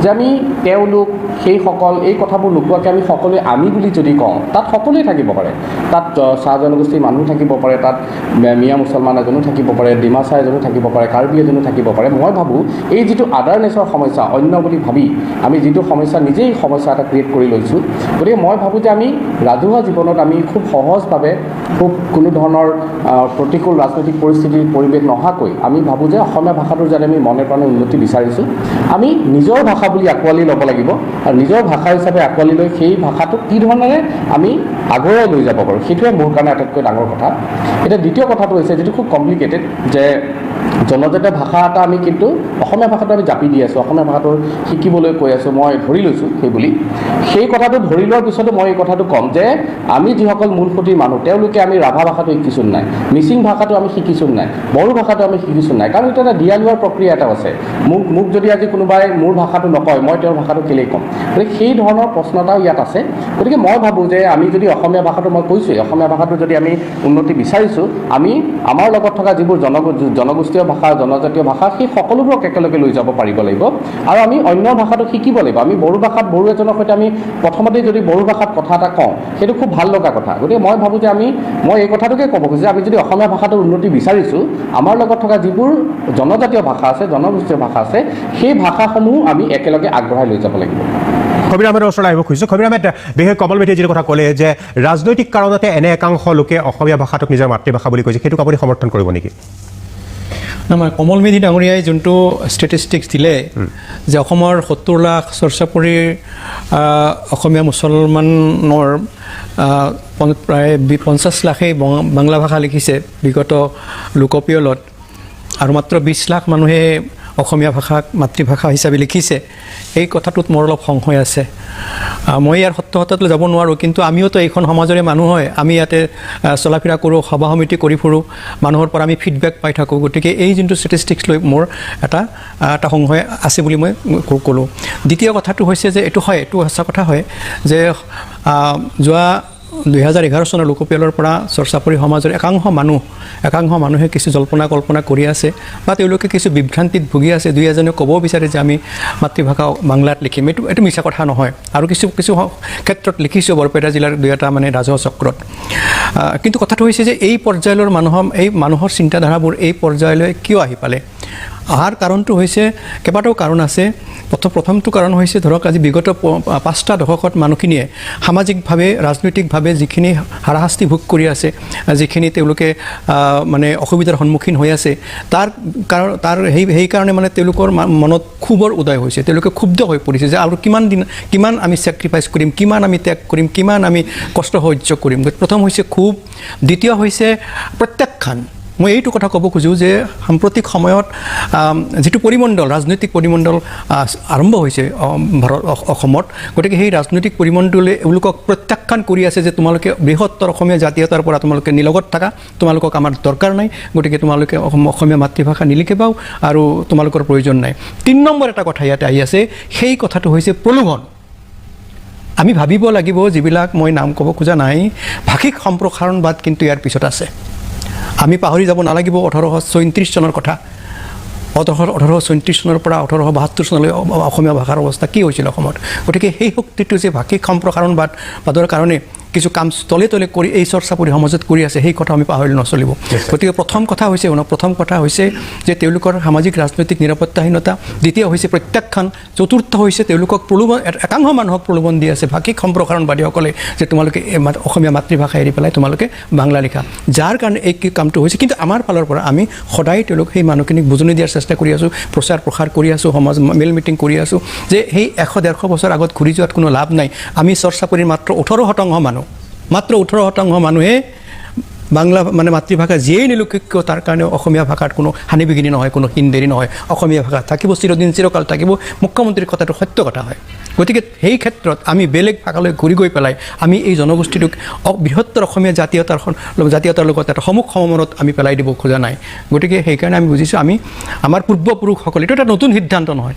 যে আমি তেওঁলোক সেইসকল এই কথাবোৰ নোকোৱাকৈ আমি সকলোৱে আমি বুলি যদি কওঁ তাত সকলোৱে থাকিব পাৰে তাত চাহ জনগোষ্ঠীৰ মানুহ থাকিব পাৰে তাত মিয়া মুছলমান এজনো থাকিব পাৰে ডিমাচা এজনো থাকিব পাৰে কাৰ্বি এজনো থাকিব পাৰে মই ভাবোঁ এই যিটো আদাৰনেছৰ সমস্যা অন্য বুলি ভাবি আমি যিটো সমস্যা নিজেই সমস্যা এটা ক্ৰিয়েট কৰি লৈছোঁ গতিকে মই ভাবোঁ যে আমি ৰাজহুৱা জীৱনত আমি খুব সহজভাৱে খুব কোনো ধৰণৰ প্ৰতিকূল ৰাজনৈতিক পৰিস্থিতিৰ পৰিৱেশ নহাকৈ আমি ভাবোঁ যে অসমীয়া ভাষাটোৰ যাতে আমি মনে প্ৰাণে উন্নতি বিচাৰিছোঁ আমি নিজৰ ভাষা বুলি আঁকোৱালি ল'ব লাগিব আৰু নিজৰ ভাষা হিচাপে আঁকোৱালি লৈ সেই ভাষাটোক কি ধৰণেৰে আমি আগুৱাই লৈ যাব পাৰোঁ সেইটোৱে মোৰ কাৰণে আটাইতকৈ ডাঙৰ কথা এতিয়া দ্বিতীয় কথাটো হৈছে যিটো খুব কমপ্লিকেটেড যে জনজাতীয় ভাষা এটা আমি কিন্তু অসমীয়া ভাষাটো আমি জাপি দি আছোঁ, অসমীয়া ভাষাটো শিকিবলৈ কৈ আছোঁ, মই ধৰি লৈছোঁ সেইবুলি। সেই কথাটো ধৰি লোৱাৰ পিছতো মই এই কথাটো ক'ম যে আমি যিসকল মূলসুঁতিৰ মানুহ তেওঁলোকে আমি ৰাভা ভাষাটো শিকিছোঁ নাই, মিচিং ভাষাটো আমি শিকিছোঁ নাই, বড়ো ভাষাটো আমি শিকিছোঁ নাই, কাৰণ এইটো এটা দিয়া লোৱাৰ প্ৰক্ৰিয়া এটা আছে। মোক যদি আজি কোনোবাই মোৰ ভাষাটো নকয় মই তেওঁৰ ভাষাটো কেলেই ক'ম, গতিকে সেই ধৰণৰ প্ৰশ্ন এটাও ইয়াত আছে। গতিকে মই ভাবোঁ যে আমি যদি অসমীয়া ভাষাটো মই কৈছোঁৱেই, অসমীয়া ভাষাটো যদি আমি উন্নতি বিচাৰিছোঁ, আমি আমাৰ লগত থকা যিবোৰ জনগোষ্ঠীয় ভাষা, জনজাতীয় ভাষা, সেই সকলোবোৰক একেলগে লৈ যাব পাৰিব লাগিব। আৰু আমি অন্য ভাষাটো শিকিব লাগিব। আমি বড়ো ভাষাত বড়ো এজনৰ সৈতে আমি প্ৰথমতেই যদি বড়ো ভাষাত কথা এটা কওঁ, সেইটো খুব ভাল লগা কথা। গতিকে মই ভাবোঁ যে মই এই কথাটোকে ক'ব খুজিছোঁ যে আমি যদি অসমীয়া ভাষাটোৰ উন্নতি বিচাৰিছোঁ, আমাৰ লগত থকা যিবোৰ জনজাতীয় ভাষা আছে, জনগোষ্ঠীয় ভাষা আছে, সেই ভাষাসমূহ আমি একেলগে আগবঢ়াই লৈ যাব লাগিব। খবিৰ আহমেদৰ ওচৰলৈ আহিব খুজিছোঁ। খবিৰ আহমেদ, বিশেষ কমল মেধিয়ে যিটো কথা ক'লে যে ৰাজনৈতিক কাৰণতে এনে একাংশ লোকে অসমীয়া ভাষাটোক নিজৰ মাতৃভাষা বুলি কৈছে, সেইটোক আপুনি সমৰ্থন কৰিব নেকি? নহয়, কমল মেধি ডাঙৰীয়াই যোনটো ষ্টেটিষ্টিক্স দিলে যে অসমৰ 70 লাখ চৰ্চাপৰীৰ অসমীয়া মুছলমানৰ প্ৰায় 50 লাখেই বাংলা ভাষা লিখিছে বিগত লোকপিয়লত, আৰু মাত্ৰ 20 লাখ মানুহে অসমীয়া ভাষাক মাতৃভাষা হিচাপে লিখিছে। এই কথাটোত মোৰ অলপ সংশয় আছে। মই ইয়াৰ সত্যতালৈ যাব নোৱাৰোঁ, কিন্তু আমিওতো এইখন সমাজৰে মানুহ হয়। আমি ইয়াতে চলা ফিৰা কৰোঁ, সভা সমিতি কৰি ফুৰোঁ, মানুহৰ পৰা আমি ফিডবেক পাই থাকোঁ। গতিকে এই যোনটো ষ্টেটিষ্টিক্স লৈ মোৰ এটা সংশয় আছে বুলি মই ক'লোঁ। দ্বিতীয় কথাটো হৈছে যে এইটো সঁচা কথা হয় যে যোৱা 2011 চনৰ লোকপিয়লৰ পৰা চৰ্চাপৰী সমাজৰ একাংশ মানুহে কিছু জল্পনা কল্পনা কৰি আছে বা তেওঁলোকে কিছু বিভ্ৰান্তিত ভুগি আছে। দুই এজনে ক'ব বিচাৰে যে আমি মাতৃভাষা বাংলাত লিখিম, এইটো মিছা কথা নহয়। আৰু কিছু ক্ষেত্ৰত লিখিছোঁ বৰপেটা জিলাৰ 2-এটা মানে ৰাজহুৱা চক্ৰত। কিন্তু কথাটো হৈছে যে এই পৰ্যায়ৰ মানুহৰ চিন্তাধাৰাবোৰ এই পৰ্যায়লৈ কিয় আহি পালে? অহাৰ কাৰণটো হৈছে কেইবাটাও কাৰণ আছে। প্ৰথমটো কাৰণ হৈছে ধৰক আজি বিগত 5টা দশকত মানুহখিনিয়ে সামাজিকভাৱে ৰাজনৈতিকভাৱে যিখিনি হাৰাশাস্তি ভোগ কৰি আছে, যিখিনি তেওঁলোকে মানে অসুবিধাৰ সন্মুখীন হৈ আছে, সেইকাৰণে মানে তেওঁলোকৰ মনত ক্ষোভৰ উদয় হৈছে। তেওঁলোকে ক্ষুব্ধ হৈ পৰিছে যে আৰু কিমান আমি ছেক্ৰিফাইচ কৰিম, কিমান আমি ত্যাগ কৰিম, কিমান আমি কষ্ট সহ্য কৰিম। প্ৰথম হৈছে ক্ষোভ, দ্বিতীয় হৈছে প্ৰত্যাখ্যান। মই এইটো কথা ক'ব খোজোঁ যে সাম্প্ৰতিক সময়ত যিটো পৰিমণ্ডল, ৰাজনৈতিক পৰিমণ্ডল আৰম্ভ হৈছে অসমত, গতিকে সেই ৰাজনৈতিক পৰিমণ্ডলে এওঁলোকক প্ৰত্যাখ্যান কৰি আছে যে তোমালোকে বৃহত্তৰ অসমীয়া জাতীয়তাৰ পৰা তোমালোকে নিলগত থাকা, তোমালোকক আমাৰ দৰকাৰ নাই, গতিকে তোমালোকে অসমীয়া মাতৃভাষা নিলিখিবাও আৰু তোমালোকৰ প্ৰয়োজন নাই। 3 নম্বৰ এটা কথা ইয়াতে আহি আছে, সেই কথাটো হৈছে প্ৰলোভন। আমি ভাবিব লাগিব, যিবিলাক মই নাম ক'ব খোজা নাই, ভাষিক সম্প্ৰসাৰণবাদ কিন্তু ইয়াৰ পিছত আছে। আমি পাহৰি যাব নালাগিব 1834 চনৰ কথা। 1834 চনৰ পৰা 1872 চনলৈ অসমীয়া ভাষাৰ অৱস্থা কি হৈছিল অসমত। গতিকে সেই শক্তিটো যে ভাষিক সম্প্ৰসাৰণবাদৰ কাৰণে কিছু কাম তলে কৰি এই চৰ্চাপৰী সমাজত কৰি আছে, সেই কথা আমি পাহৰি নচলিব। গতিকে প্ৰথম কথা হৈছে যে তেওঁলোকৰ সামাজিক ৰাজনৈতিক নিৰাপত্তাহীনতা, দ্বিতীয় হৈছে প্ৰত্যাখ্যান, চতুৰ্থ হৈছে তেওঁলোকক একাংশ মানুহক প্ৰলোভন দি আছে ভাষিক সম্প্ৰসাৰণবাদীসকলে যে তোমালোকে অসমীয়া মাতৃভাষা এৰি পেলাই তোমালোকে বাংলা লিখা, যাৰ কাৰণে এই কামটো হৈছে। কিন্তু আমাৰ ফালৰ পৰা আমি সদায় তেওঁলোক সেই মানুহখিনিক বুজনি দিয়াৰ চেষ্টা কৰি আছোঁ, প্ৰচাৰ প্ৰসাৰ কৰি আছোঁ, সমাজ মেল মিটিং কৰি আছোঁ যে সেই 100-150 বছৰ আগত ঘূৰি যোৱাত কোনো লাভ নাই। আমি চৰ্চাপৰীৰ মাত্ৰ 18% মানুহে বাংলা মানে মাতৃভাষা যিয়েই নিলোকে কিয় তাৰ কাৰণে অসমীয়া ভাষাত কোনো হানি বিঘিনি নহয়, কোনো হিনদেৰি নহয়। অসমীয়া ভাষা থাকিব, চিৰকাল থাকিব। মুখ্যমন্ত্ৰীৰ কথাটো সত্য কথা হয়। গতিকে সেই ক্ষেত্ৰত আমি বেলেগ ভাষালৈ ঘূৰি গৈ পেলাই আমি এই জনগোষ্ঠীটোক বৃহত্তৰ অসমীয়া জাতীয়তাৰ লগত এটা সমমনত আমি পেলাই দিব খোজা নাই। গতিকে সেইকাৰণে আমি বুজিছোঁ আমাৰ পূৰ্বপুৰুষসকলে, এইটো এটা নতুন সিদ্ধান্ত নহয়।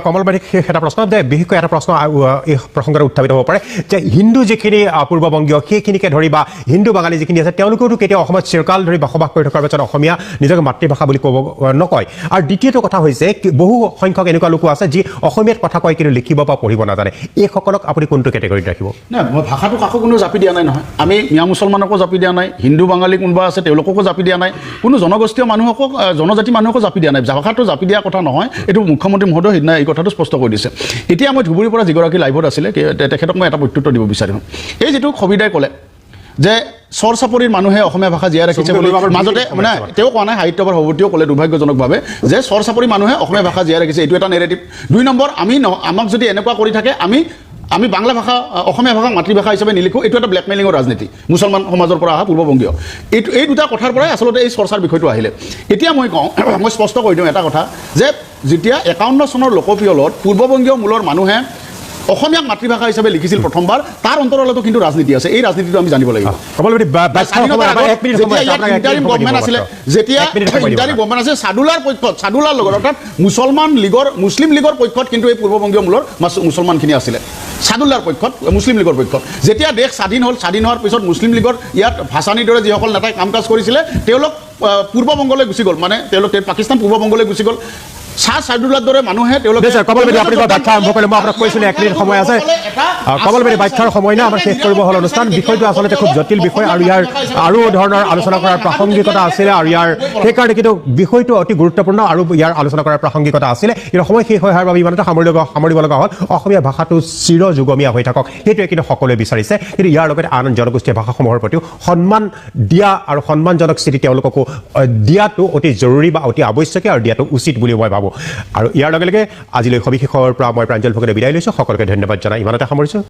কমল মেধিক শেষ এটা প্ৰশ্ন, যে বিশেষকৈ এটা প্ৰশ্ন এই প্ৰসংগত উত্থাপিত হ'ব পাৰে যে হিন্দু যিখিনি পূৰ্ববংগীয় সেইখিনিকে ধৰি বা হিন্দু বাঙালী যিখিনি আছে তেওঁলোকেওতো কেতিয়াও অসমত চিৰকাল ধৰি বসবাস কৰি থকাৰ পাছত অসমীয়া নিজকে মাতৃভাষা বুলি ক'ব নকয়। আৰু দ্বিতীয়টো কথা হৈছে বহু সংখ্যক এনেকুৱা লোকো আছে যি অসমীয়াত কথা কয় কিন্তু লিখিব বা পঢ়িব নাজানে। এইসকলক আপুনি কোনটো কেটেগৰীত ৰাখিব? নাই, মই ভাষাটো কাকো কোনো জাপি দিয়া নাই নহয়। আমি মিয়া মুছলমানকো জাপি দিয়া নাই, হিন্দু বাঙালী কোনোবা আছে তেওঁলোককো জাপি দিয়া নাই, কোনো জনগোষ্ঠীয় মানুহকো জনজাতি মানুহকো জাপি দিয়া নাই। ভাষাটো জাপি দিয়া কথা নহয়, এইটো মুখ্যমন্ত্ৰী মহোদয় সিদিনা এই কথাটো স্পষ্ট কৰি দিছে। এতিয়া মই ধুবুৰীৰ পৰা যিগৰাকী লাইভত আছিলে তেখেতক মই এটা প্ৰত্যুত্তৰ দিব বিচাৰিম। এই যিটো খবিদাই ক'লে যে চৰচাপৰীৰ মানুহে অসমীয়া ভাষা জীয়াই ৰাখিছে বুলি মাজতে মানে তেওঁ কোৱা নাই, সাহিত্যসভাৰ সভাপতিয়েও ক'লে দুৰ্ভাগ্যজনকভাৱে যে চৰচাপৰী মানুহে অসমীয়া ভাষা জীয়াই ৰাখিছে, এইটো এটা নেৰেটিভ। 2 নম্বৰ, আমাক যদি এনেকুৱা কৰি থাকে আমি আমি বাংলা ভাষা অসমীয়া ভাষাক মাতৃভাষা হিচাপে নিলিখোঁ, এইটো এটা ব্লেকমেইলিঙৰ ৰাজনীতি মুছলমান সমাজৰ পৰা অহা পূৰ্ববংগীয়। এই দুটা কথাৰ পৰাই আচলতে এই চৰ্চাৰ বিষয়টো আহিলে। এতিয়া মই কওঁ, মই স্পষ্ট কৰি দিওঁ এটা কথা যে যেতিয়া 51 চনৰ লোকপিয়লত পূৰ্ববংগীয় মূলৰ মানুহে অসমীয়াক মাতৃভাষা হিচাপে লিখিছিল প্ৰথমবাৰ, তাৰ অন্তৰালতো কিন্তু ৰাজনীতি আছে। এই ৰাজনীতিটো আমি জানিব লাগিব। ইণ্টাৰিম গভৰ্ণমেণ্ট আছিলে, চাদুলাৰ পক্ষত, চাদুলাৰ লগত অৰ্থাৎ মুছলিম লীগৰ পক্ষত কিন্তু এই পূৰ্ববংগীয় মূলৰ মুছলমানখিনি আছিলে, চাদুলাৰ পক্ষত, মুছলিম লীগৰ পক্ষত। যেতিয়া দেশ স্বাধীন হ'ল, স্বাধীন হোৱাৰ পিছত মুছলিম লীগৰ ইয়াত ভাছানিৰ দৰে যিসকল নেতাই কাম কাজ কৰিছিলে তেওঁলোক পূৰ্ববংগলৈ গুচি গ'ল, মানে তেওঁলোক পাকিস্তান পূৰ্ববংগলৈ গুচি গ'ল। শাহ চাদুলাৰ দৰে মানুহে তেওঁলোকে সময় আছে, কমল বেদী বাখ্যাৰ সময় নাই, আমাৰ শেষ কৰিব হ'ল অনুষ্ঠান। বিষয়টো আচলতে খুব জটিল বিষয় আৰু ইয়াৰ আৰু ধৰণৰ আলোচনা কৰাৰ প্ৰাসংগিকতা আছিলে আৰু ইয়াৰ সেইকাৰণে কিন্তু বিষয়টো অতি গুৰুত্বপূৰ্ণ আৰু ইয়াৰ আলোচনা কৰাৰ প্ৰাসংগিকতা আছিলে। কিন্তু সময় শেষ হৈ অহাৰ বাবে ইমানতে সামৰিব লগা হ'ল। অসমীয়া ভাষাটো চিৰ যুগমীয়া হৈ থাকক, সেইটোৱে কিন্তু সকলোৱে বিচাৰিছে। কিন্তু ইয়াৰ লগতে আন জনগোষ্ঠীয় ভাষাসমূহৰ প্ৰতিও সন্মান দিয়া আৰু সন্মানজনক স্থিতি তেওঁলোককো দিয়াটো অতি জৰুৰী বা অতি আৱশ্যকীয় আৰু দিয়াটো উচিত বুলি মই ভাবোঁ। আৰু ইয়াৰ লগে লগে আজিলৈ সবিশেষৰ পৰা মই প্ৰাঞ্জল ভগতে বিদায় লৈছোঁ। সকলোকে ধন্যবাদ জনাই ইমানতে সামৰিছোঁ।